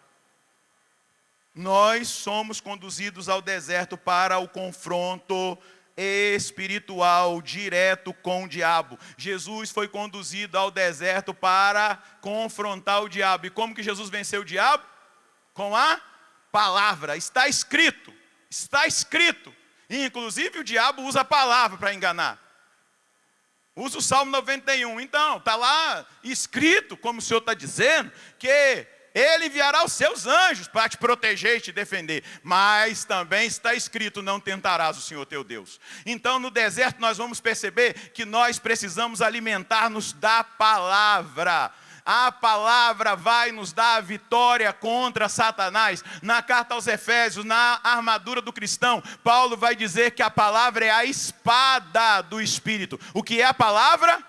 Nós somos conduzidos ao deserto para o confronto espiritual direto com o diabo. Jesus foi conduzido ao deserto para confrontar o diabo. E como que Jesus venceu o diabo? Com a palavra. Está escrito. Está escrito. Inclusive o diabo usa a palavra para enganar. Usa o Salmo 91. Então, está lá escrito, como o Senhor está dizendo, que Ele enviará os seus anjos para te proteger e te defender. Mas também está escrito, não tentarás o Senhor teu Deus. Então no deserto nós vamos perceber que nós precisamos alimentar-nos da palavra. A palavra vai nos dar a vitória contra Satanás. Na carta aos Efésios, na armadura do cristão, Paulo vai dizer que a palavra é a espada do Espírito. O que é a palavra?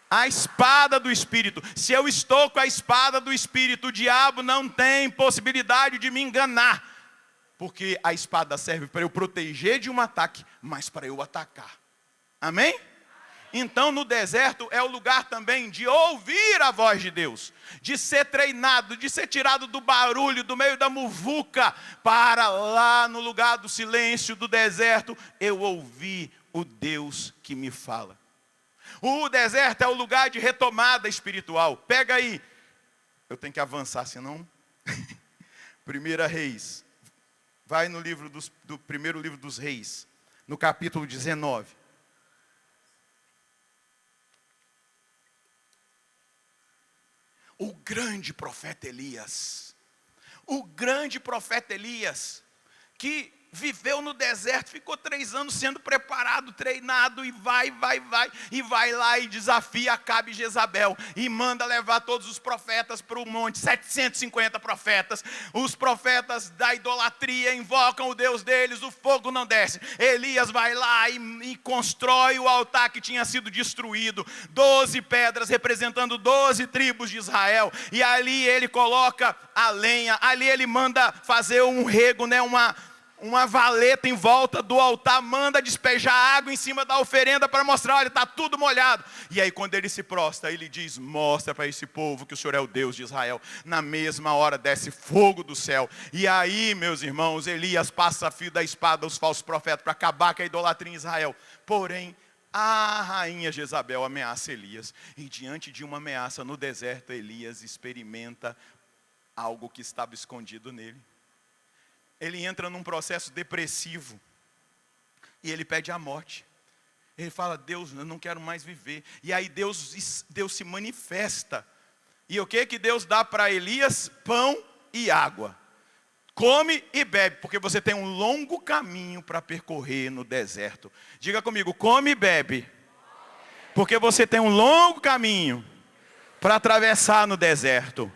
A espada do Espírito. Se eu estou com a espada do Espírito, o diabo não tem possibilidade de me enganar. Porque a espada serve para eu proteger de um ataque, mas para eu atacar. Amém? Então, no deserto é o lugar também de ouvir a voz de Deus, de ser treinado, de ser tirado do barulho, do meio da muvuca, para lá no lugar do silêncio, do deserto, eu ouvir o Deus que me fala. O deserto é o lugar de retomada espiritual. Pega aí, eu tenho que avançar, senão... 1 Reis, vai no livro do primeiro livro dos Reis, no capítulo 19. O grande profeta Elias, que viveu no deserto, ficou 3 anos sendo preparado, treinado, e vai lá e desafia Acabe e Jezabel, e manda levar todos os profetas para o monte, 750 profetas, os profetas da idolatria invocam o Deus deles, o fogo não desce. Elias vai lá e constrói o altar que tinha sido destruído, 12 pedras representando 12 tribos de Israel, e ali ele coloca a lenha, ali ele manda fazer um rego, uma valeta em volta do altar, manda despejar água em cima da oferenda para mostrar, olha, está tudo molhado. E aí quando ele se prostra, ele diz, mostra para esse povo que o Senhor é o Deus de Israel. Na mesma hora desce fogo do céu. E aí, meus irmãos, Elias passa a fio da espada aos falsos profetas para acabar com a idolatria em Israel. Porém, a rainha Jezabel ameaça Elias. E diante de uma ameaça no deserto, Elias experimenta algo que estava escondido nele. Ele entra num processo depressivo e ele pede a morte. Ele fala, Deus, eu não quero mais viver. E aí Deus se manifesta. E o que Deus dá para Elias? Pão e água. Come e bebe, porque você tem um longo caminho para percorrer no deserto. Diga comigo, come e bebe, porque você tem um longo caminho para atravessar no deserto.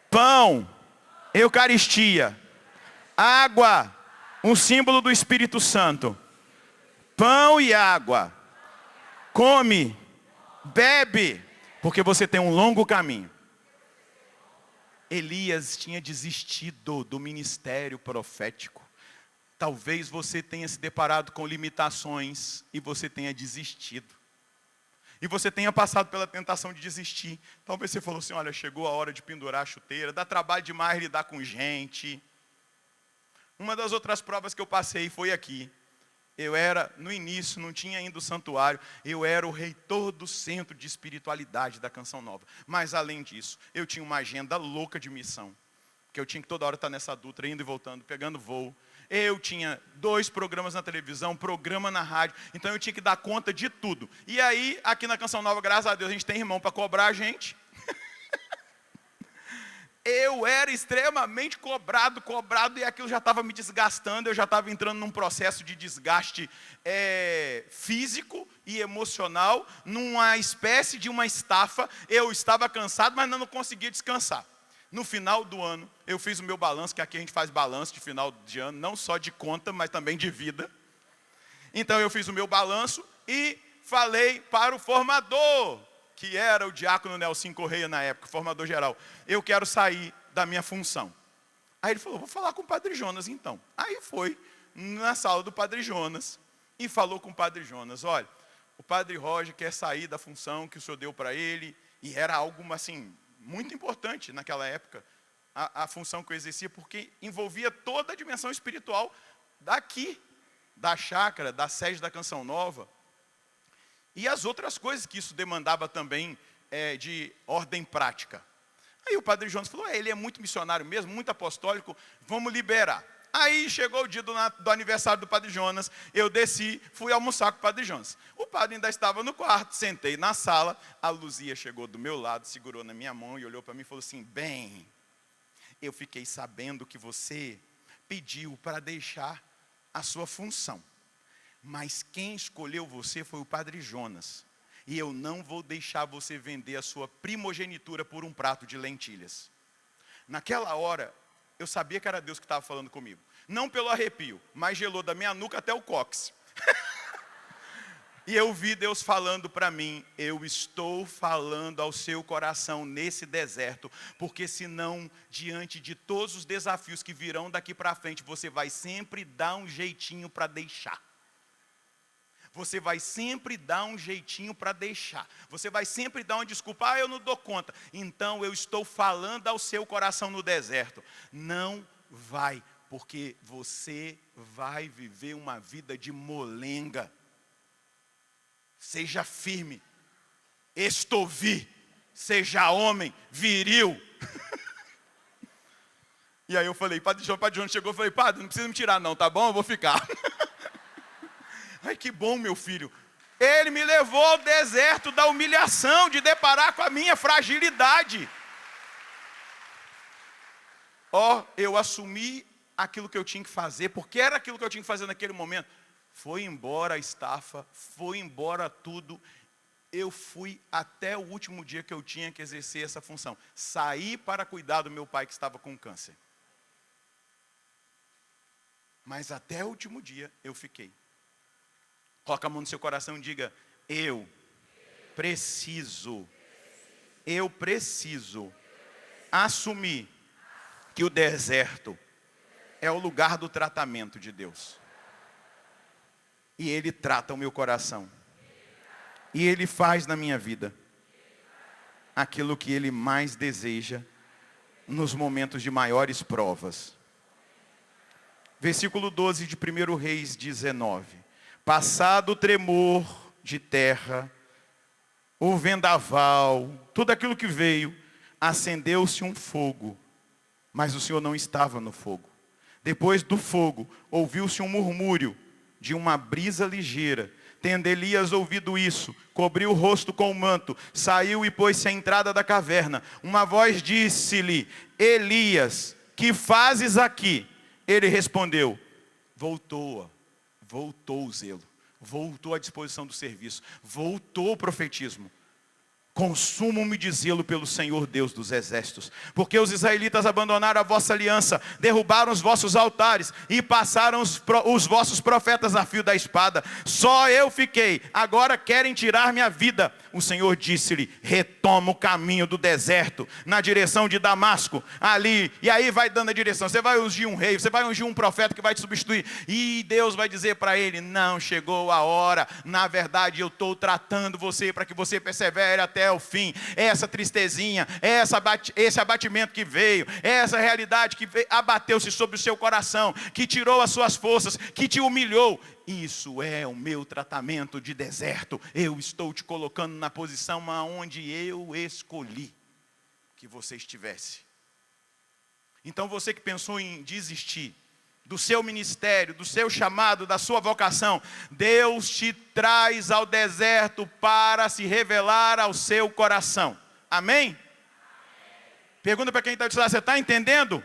Pão, Eucaristia. Água, um símbolo do Espírito Santo. Pão e água. Come, bebe, porque você tem um longo caminho. Elias tinha desistido do ministério profético. Talvez você tenha se deparado com limitações e você tenha desistido. E você tenha passado pela tentação de desistir. Talvez você falou assim, olha, chegou a hora de pendurar a chuteira, dá trabalho demais lidar com gente. Uma das outras provas que eu passei foi aqui. Eu era, no início, não tinha ainda o santuário, eu era o reitor do centro de espiritualidade da Canção Nova. Mas além disso, eu tinha uma agenda louca de missão. Que eu tinha que toda hora estar nessa Dutra, indo e voltando, pegando voo. Eu tinha 2 programas na televisão, programa na rádio, então eu tinha que dar conta de tudo. E aí, aqui na Canção Nova, graças a Deus, a gente tem irmão para cobrar a gente. Eu era extremamente cobrado, e aquilo já estava me desgastando, eu já estava entrando num processo de desgaste físico e emocional, numa espécie de uma estafa. Eu estava cansado, mas não conseguia descansar. No final do ano, eu fiz o meu balanço, que aqui a gente faz balanço de final de ano, não só de conta, mas também de vida. Então eu fiz o meu balanço e falei para o formador, que era o diácono Nelson Correia na época, formador geral, eu quero sair da minha função. Aí ele falou, vou falar com o Padre Jonas então. Aí foi na sala do Padre Jonas e falou com o Padre Jonas, olha, o Padre Roger quer sair da função que o senhor deu para ele, e era algo assim, muito importante naquela época, a função que eu exercia, porque envolvia toda a dimensão espiritual daqui, da chácara, da sede da Canção Nova, e as outras coisas que isso demandava também de ordem prática. Aí o Padre Jonas falou, ele é muito missionário mesmo, muito apostólico, vamos liberar. Aí chegou o dia do aniversário do Padre Jonas, eu desci, fui almoçar com o Padre Jonas. O padre ainda estava no quarto, sentei na sala, a Luzia chegou do meu lado, segurou na minha mão e olhou para mim e falou assim, bem, eu fiquei sabendo que você pediu para deixar a sua função. Mas quem escolheu você foi o Padre Jonas. E eu não vou deixar você vender a sua primogenitura por um prato de lentilhas. Naquela hora, eu sabia que era Deus que estava falando comigo. Não pelo arrepio, mas gelou da minha nuca até o cóccix. E eu vi Deus falando para mim, eu estou falando ao seu coração nesse deserto, porque senão, diante de todos os desafios que virão daqui para frente, você vai sempre dar um jeitinho para deixar. Você vai sempre dar um jeitinho para deixar. Você vai sempre dar uma desculpa. Eu não dou conta. Então eu estou falando ao seu coração no deserto. Não vai, porque você vai viver uma vida de molenga. Seja firme. Estovi. Seja homem, viril. E aí eu falei, Padre João chegou e falei, Padre, não precisa me tirar não, tá bom? Eu vou ficar. Ai, que bom, meu filho. Ele me levou ao deserto da humilhação, de deparar com a minha fragilidade. Eu assumi aquilo que eu tinha que fazer, porque era aquilo que eu tinha que fazer naquele momento. Foi embora a estafa, foi embora tudo. Eu fui até o último dia que eu tinha que exercer essa função. Saí para cuidar do meu pai que estava com câncer. Mas até o último dia eu fiquei. Coloca a mão no seu coração e diga, eu preciso assumir que o deserto é o lugar do tratamento de Deus. E Ele trata o meu coração. E Ele faz na minha vida aquilo que Ele mais deseja nos momentos de maiores provas. Versículo 12 de 1 Reis 19. Passado o tremor de terra, o vendaval, tudo aquilo que veio, acendeu-se um fogo, mas o Senhor não estava no fogo. Depois do fogo, ouviu-se um murmúrio de uma brisa ligeira. Tendo Elias ouvido isso, cobriu o rosto com o manto, saiu e pôs-se à entrada da caverna. Uma voz disse-lhe, Elias, que fazes aqui? Ele respondeu, voltou o zelo, voltou a disposição do serviço, voltou o profetismo. Consumo-me de zelo pelo Senhor Deus dos exércitos, porque os israelitas abandonaram a vossa aliança, derrubaram os vossos altares e passaram os vossos profetas a fio da espada. Só eu fiquei, agora querem tirar minha vida. O Senhor disse-lhe, retoma o caminho do deserto, na direção de Damasco, ali, e aí vai dando a direção. Você vai ungir um rei, você vai ungir um profeta que vai te substituir, e Deus vai dizer para ele, não, chegou a hora, na verdade eu estou tratando você para que você persevere até o fim. Essa tristezinha, esse abatimento que veio, essa realidade que abateu-se sobre o seu coração, que tirou as suas forças, que te humilhou, isso é o meu tratamento de deserto. Eu estou te colocando na posição aonde eu escolhi que você estivesse. Então você que pensou em desistir do seu ministério, do seu chamado, da sua vocação, Deus te traz ao deserto para se revelar ao seu coração. Amém? Pergunta para quem está dizendo, você está entendendo?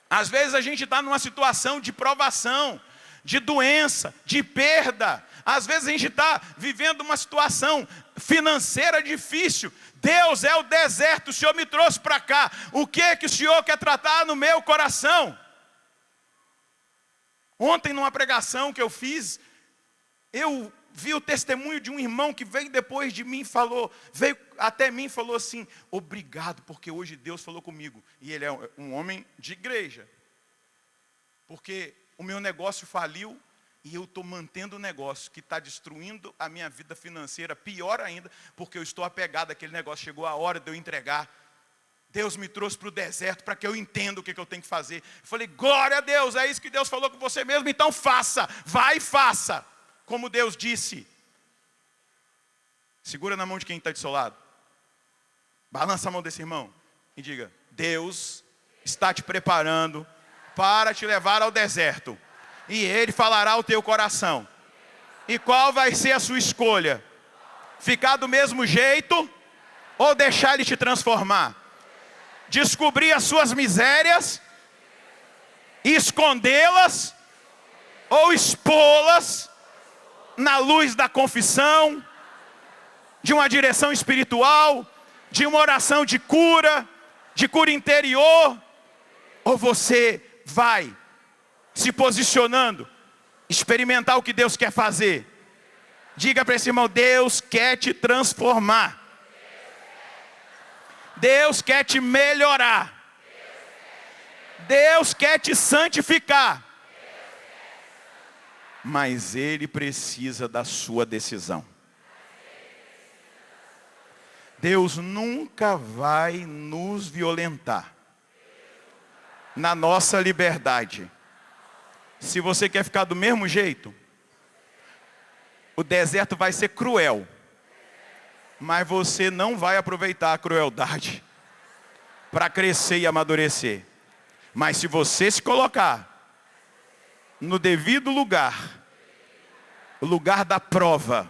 Às vezes a gente está numa situação de provação, de doença, de perda. Às vezes a gente está vivendo uma situação financeira difícil. Deus é o deserto, o Senhor me trouxe para cá. O que é que o Senhor quer tratar no meu coração? Ontem numa pregação que eu fiz, eu vi o testemunho de um irmão que veio depois de mim, veio até mim e falou assim, obrigado, porque hoje Deus falou comigo. E ele é um homem de igreja. Porque o meu negócio faliu e eu estou mantendo o negócio que está destruindo a minha vida financeira, pior ainda, porque eu estou apegado àquele negócio. Chegou a hora de eu entregar. Deus me trouxe para o deserto para que eu entenda o que eu tenho que fazer. Eu falei, glória a Deus, é isso que Deus falou com você mesmo, então faça, vai e faça. Como Deus disse. Segura na mão de quem está do seu lado. Balança a mão desse irmão e diga, Deus está te preparando para te levar ao deserto. E Ele falará ao teu coração. E qual vai ser a sua escolha? Ficar do mesmo jeito ou deixar Ele te transformar? Descobrir as suas misérias, escondê-las ou expô-las na luz da confissão, de uma direção espiritual, de uma oração de cura interior, ou você vai se posicionando, experimentar o que Deus quer fazer. Diga para esse irmão, Deus quer te transformar. Deus quer te melhorar. Deus quer te santificar. mas ele precisa da sua decisão. Deus nunca vai nos violentar na nossa liberdade. Se você quer ficar do mesmo jeito, o deserto vai ser cruel, mas você não vai aproveitar a crueldade para crescer e amadurecer. Mas se você se colocar no devido lugar, o lugar da prova,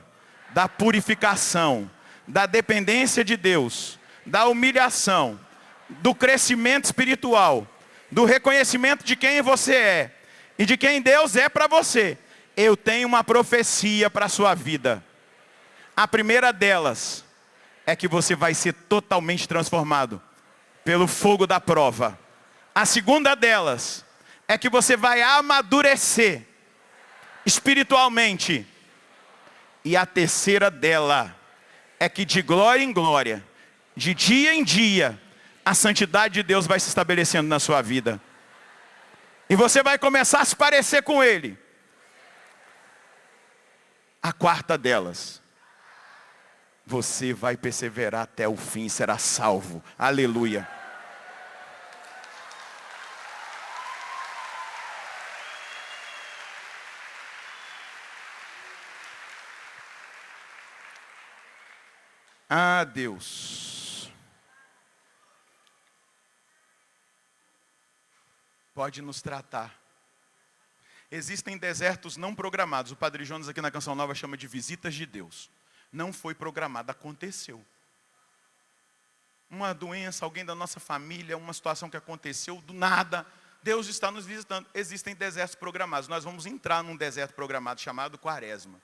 da purificação, da dependência de Deus, da humilhação, do crescimento espiritual, do reconhecimento de quem você é e de quem Deus é para você, eu tenho uma profecia para a sua vida. A primeira delas é que você vai ser totalmente transformado pelo fogo da prova. A segunda delas é que você vai amadurecer espiritualmente. E a terceira dela é que de glória em glória, de dia em dia, a santidade de Deus vai se estabelecendo na sua vida. E você vai começar a se parecer com Ele. A quarta delas, você vai perseverar até o fim, será salvo. Aleluia. Ah, Deus. Pode nos tratar. Existem desertos não programados. O Padre Jonas aqui na Canção Nova chama de visitas de Deus. Não foi programado, aconteceu. Uma doença, alguém da nossa família, uma situação que aconteceu do nada. Deus está nos visitando. Existem desertos programados. Nós vamos entrar num deserto programado chamado Quaresma.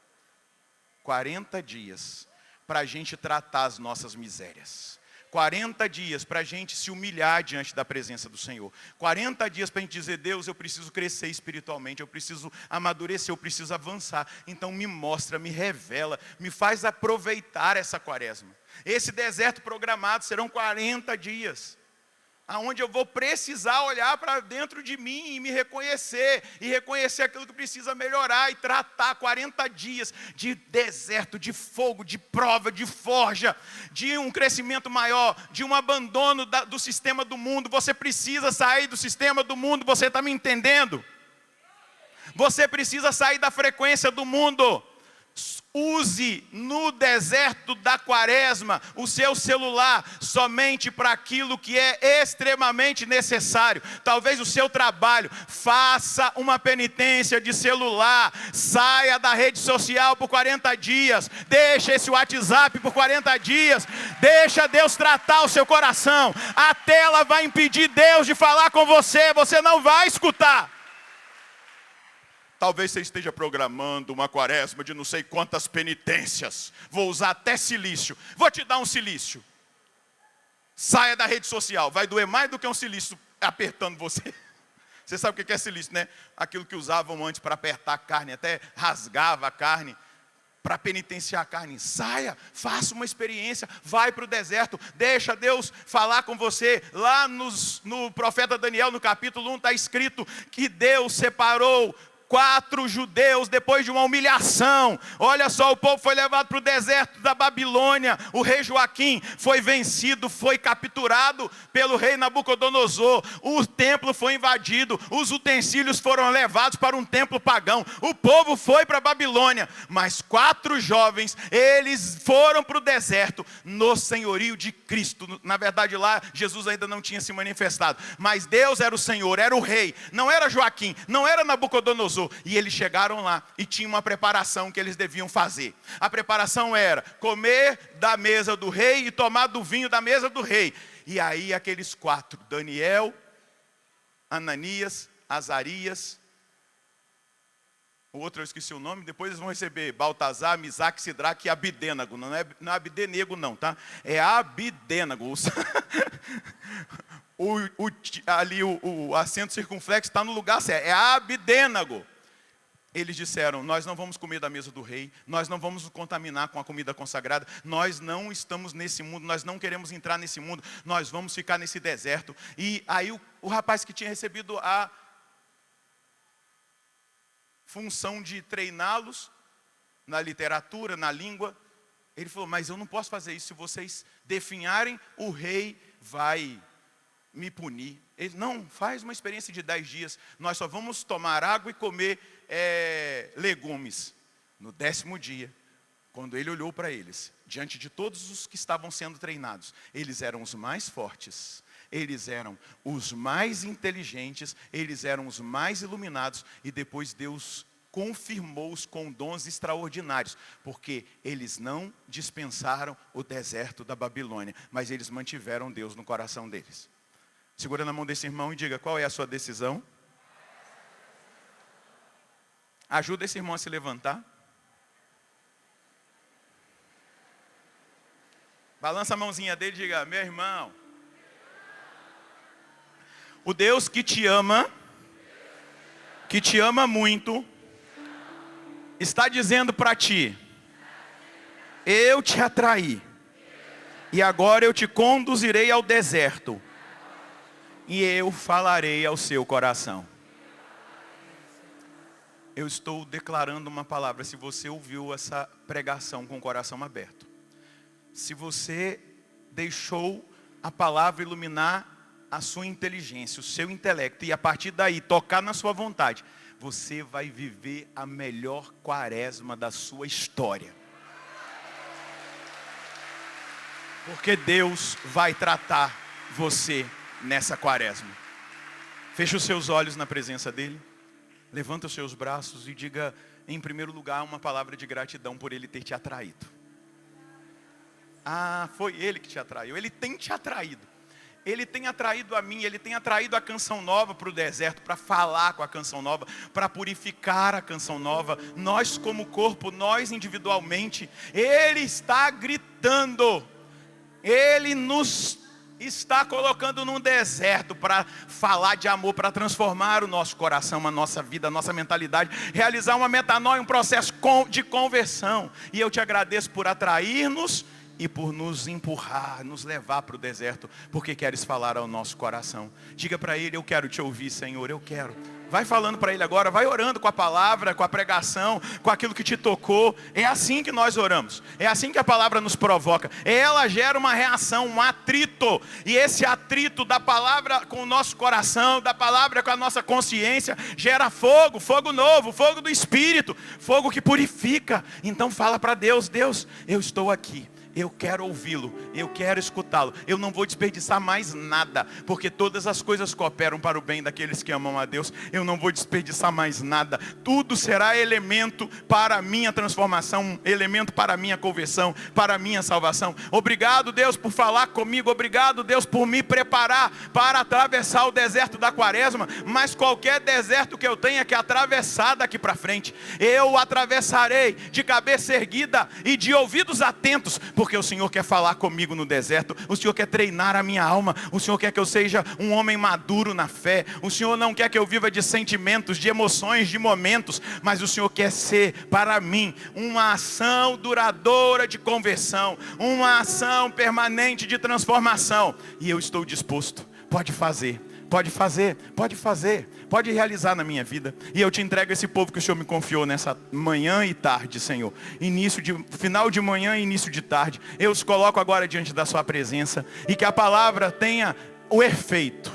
40 dias para a gente tratar as nossas misérias. 40 dias para a gente se humilhar diante da presença do Senhor. 40 dias para a gente dizer, Deus, eu preciso crescer espiritualmente, eu preciso amadurecer, eu preciso avançar. Então me mostra, me revela, me faz aproveitar essa quaresma. Esse deserto programado serão 40 dias. Aonde eu vou precisar olhar para dentro de mim e me reconhecer. E reconhecer aquilo que precisa melhorar e tratar 40 dias de deserto, de fogo, de prova, de forja, de um crescimento maior, de um abandono do sistema do mundo. Você precisa sair do sistema do mundo, você está me entendendo? Você precisa sair da frequência do mundo. Use no deserto da quaresma o seu celular somente para aquilo que é extremamente necessário. Talvez o seu trabalho, faça uma penitência de celular, saia da rede social por 40 dias, deixa esse WhatsApp por 40 dias, deixa Deus tratar o seu coração. A tela vai impedir Deus de falar com você, você não vai escutar. Talvez você esteja programando uma quaresma de não sei quantas penitências. Vou usar até silício. Vou te dar um silício. Saia da rede social. Vai doer mais do que um silício apertando você. Você sabe o que é silício, né? Aquilo que usavam antes para apertar a carne. Até rasgava a carne. Para penitenciar a carne. Saia, faça uma experiência. Vai para o deserto. Deixa Deus falar com você. Lá no profeta Daniel, no capítulo 1, está escrito que Deus separou 4 judeus depois de uma humilhação. Olha só, o povo foi levado para o deserto da Babilônia. O rei Joaquim foi vencido, foi capturado pelo rei Nabucodonosor. O templo foi invadido, os utensílios foram levados para um templo pagão. O povo foi para a Babilônia, mas 4 jovens, eles foram para o deserto no senhorio de Cristo. Na verdade lá Jesus ainda não tinha se manifestado, mas Deus era o Senhor, era o rei. Não era Joaquim, não era Nabucodonosor. E eles chegaram lá e tinha uma preparação que eles deviam fazer. A preparação era comer da mesa do rei e tomar do vinho da mesa do rei. E aí aqueles 4, Daniel, Ananias, Azarias, o outro eu esqueci o nome, depois eles vão receber Baltazar, Misaque, Sidraque e Abidênago. Não é Abdenego não, tá? É Abidênago. O acento circunflexo está no lugar certo, é Abidênago. Eles disseram, nós não vamos comer da mesa do rei, nós não vamos nos contaminar com a comida consagrada, nós não estamos nesse mundo, nós não queremos entrar nesse mundo, nós vamos ficar nesse deserto. E aí o rapaz que tinha recebido a função de treiná-los na literatura, na língua. Ele falou, mas eu não posso fazer isso, se vocês definharem, o rei vai me punir. Ele, não, faz uma experiência de 10 dias, nós só vamos tomar água e comer legumes. No 10º dia, quando ele olhou para eles, diante de todos os que estavam sendo treinados, eles eram os mais fortes, eles eram os mais inteligentes, eles eram os mais iluminados, e depois Deus confirmou-os com dons extraordinários, porque eles não dispensaram o deserto da Babilônia, mas eles mantiveram Deus no coração deles. Segura na mão desse irmão e diga, qual é a sua decisão? Ajuda esse irmão a se levantar. Balança a mãozinha dele e diga, meu irmão, o Deus que te ama muito, está dizendo para ti, eu te atraí, e agora eu te conduzirei ao deserto, e eu falarei ao seu coração. Eu estou declarando uma palavra, se você ouviu essa pregação com o coração aberto. Se você deixou a palavra iluminar a sua inteligência, o seu intelecto, e a partir daí tocar na sua vontade, você vai viver a melhor quaresma da sua história. Porque Deus vai tratar você nessa quaresma. Feche os seus olhos na presença dEle. Levanta os seus braços e diga, em primeiro lugar, uma palavra de gratidão por Ele ter te atraído. Ah, foi Ele que te atraiu. Ele tem te atraído. Ele tem atraído a mim. Ele tem atraído a Canção Nova para o deserto, para falar com a Canção Nova, para purificar a Canção Nova. Nós como corpo, nós individualmente. Ele está gritando. Ele nos está colocando num deserto para falar de amor, para transformar o nosso coração, a nossa vida, a nossa mentalidade, realizar uma metanoia, um processo de conversão. E eu te agradeço por atrair-nos e por nos empurrar, nos levar para o deserto, porque queres falar ao nosso coração. Diga para Ele, eu quero te ouvir, Senhor, eu quero. Vai falando para Ele agora, vai orando com a palavra, com a pregação, com aquilo que te tocou. É assim que nós oramos, é assim que a palavra nos provoca. Ela gera uma reação, um atrito, e esse atrito da palavra com o nosso coração, da palavra com a nossa consciência, gera fogo, fogo novo, fogo do Espírito, fogo que purifica. Então fala para Deus, Deus, eu estou aqui. Eu quero ouvi-lo, eu quero escutá-lo. Eu não vou desperdiçar mais nada, porque todas as coisas cooperam para o bem daqueles que amam a Deus. Eu não vou desperdiçar mais nada. Tudo será elemento para a minha transformação, elemento para a minha conversão, para a minha salvação. Obrigado, Deus, por falar comigo. Obrigado, Deus, por me preparar para atravessar o deserto da quaresma. Mas qualquer deserto que eu tenha que atravessar daqui para frente, eu atravessarei de cabeça erguida e de ouvidos atentos, porque o Senhor quer falar comigo no deserto. O Senhor quer treinar a minha alma. O Senhor quer que eu seja um homem maduro na fé. O Senhor não quer que eu viva de sentimentos, de emoções, de momentos, mas o Senhor quer ser para mim uma ação duradoura de conversão, uma ação permanente de transformação. E eu estou disposto. Pode fazer. Pode fazer, pode fazer, pode realizar na minha vida. E eu te entrego esse povo que o Senhor me confiou nessa manhã e tarde, Senhor. Final de manhã e início de tarde. Eu os coloco agora diante da sua presença. E que a palavra tenha o efeito.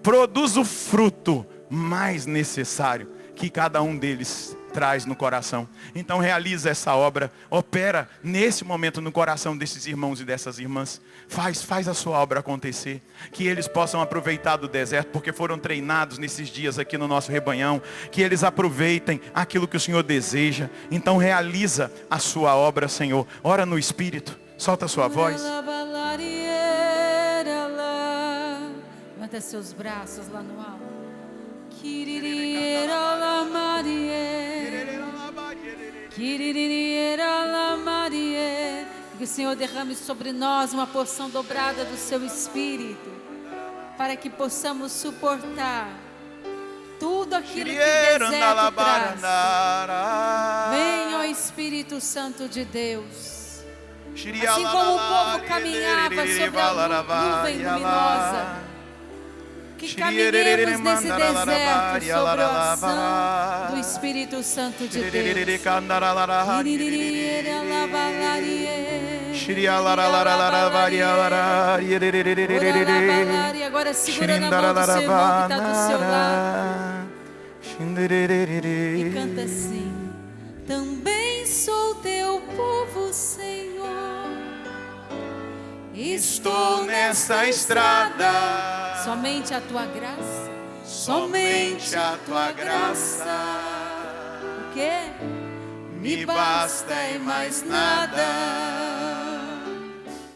Produz o fruto mais necessário que cada um deles traz no coração. Então realiza essa obra, opera nesse momento no coração desses irmãos e dessas irmãs. Faz a sua obra acontecer, que eles possam aproveitar do deserto, porque foram treinados nesses dias aqui no nosso rebanhão, que eles aproveitem aquilo que o Senhor deseja. Então realiza a sua obra, Senhor. Ora no Espírito, solta a sua voz. Levanta seus braços lá no alto. Que o Senhor derrame sobre nós uma porção dobrada do seu Espírito, para que possamos suportar tudo aquilo que o deserto traz. Venha, ó Espírito Santo de Deus. Assim como o povo caminhava sobre a nuvem luminosa, Que caminhemos nesse deserto sobre a ação do Espírito Santo de Deus. Agora segura na mão do seu irmão que está do seu lado e canta assim: também sou teu povo, Senhor. Estou nessa estrada, somente a tua graça, somente a tua graça. O quê? Me basta e mais nada.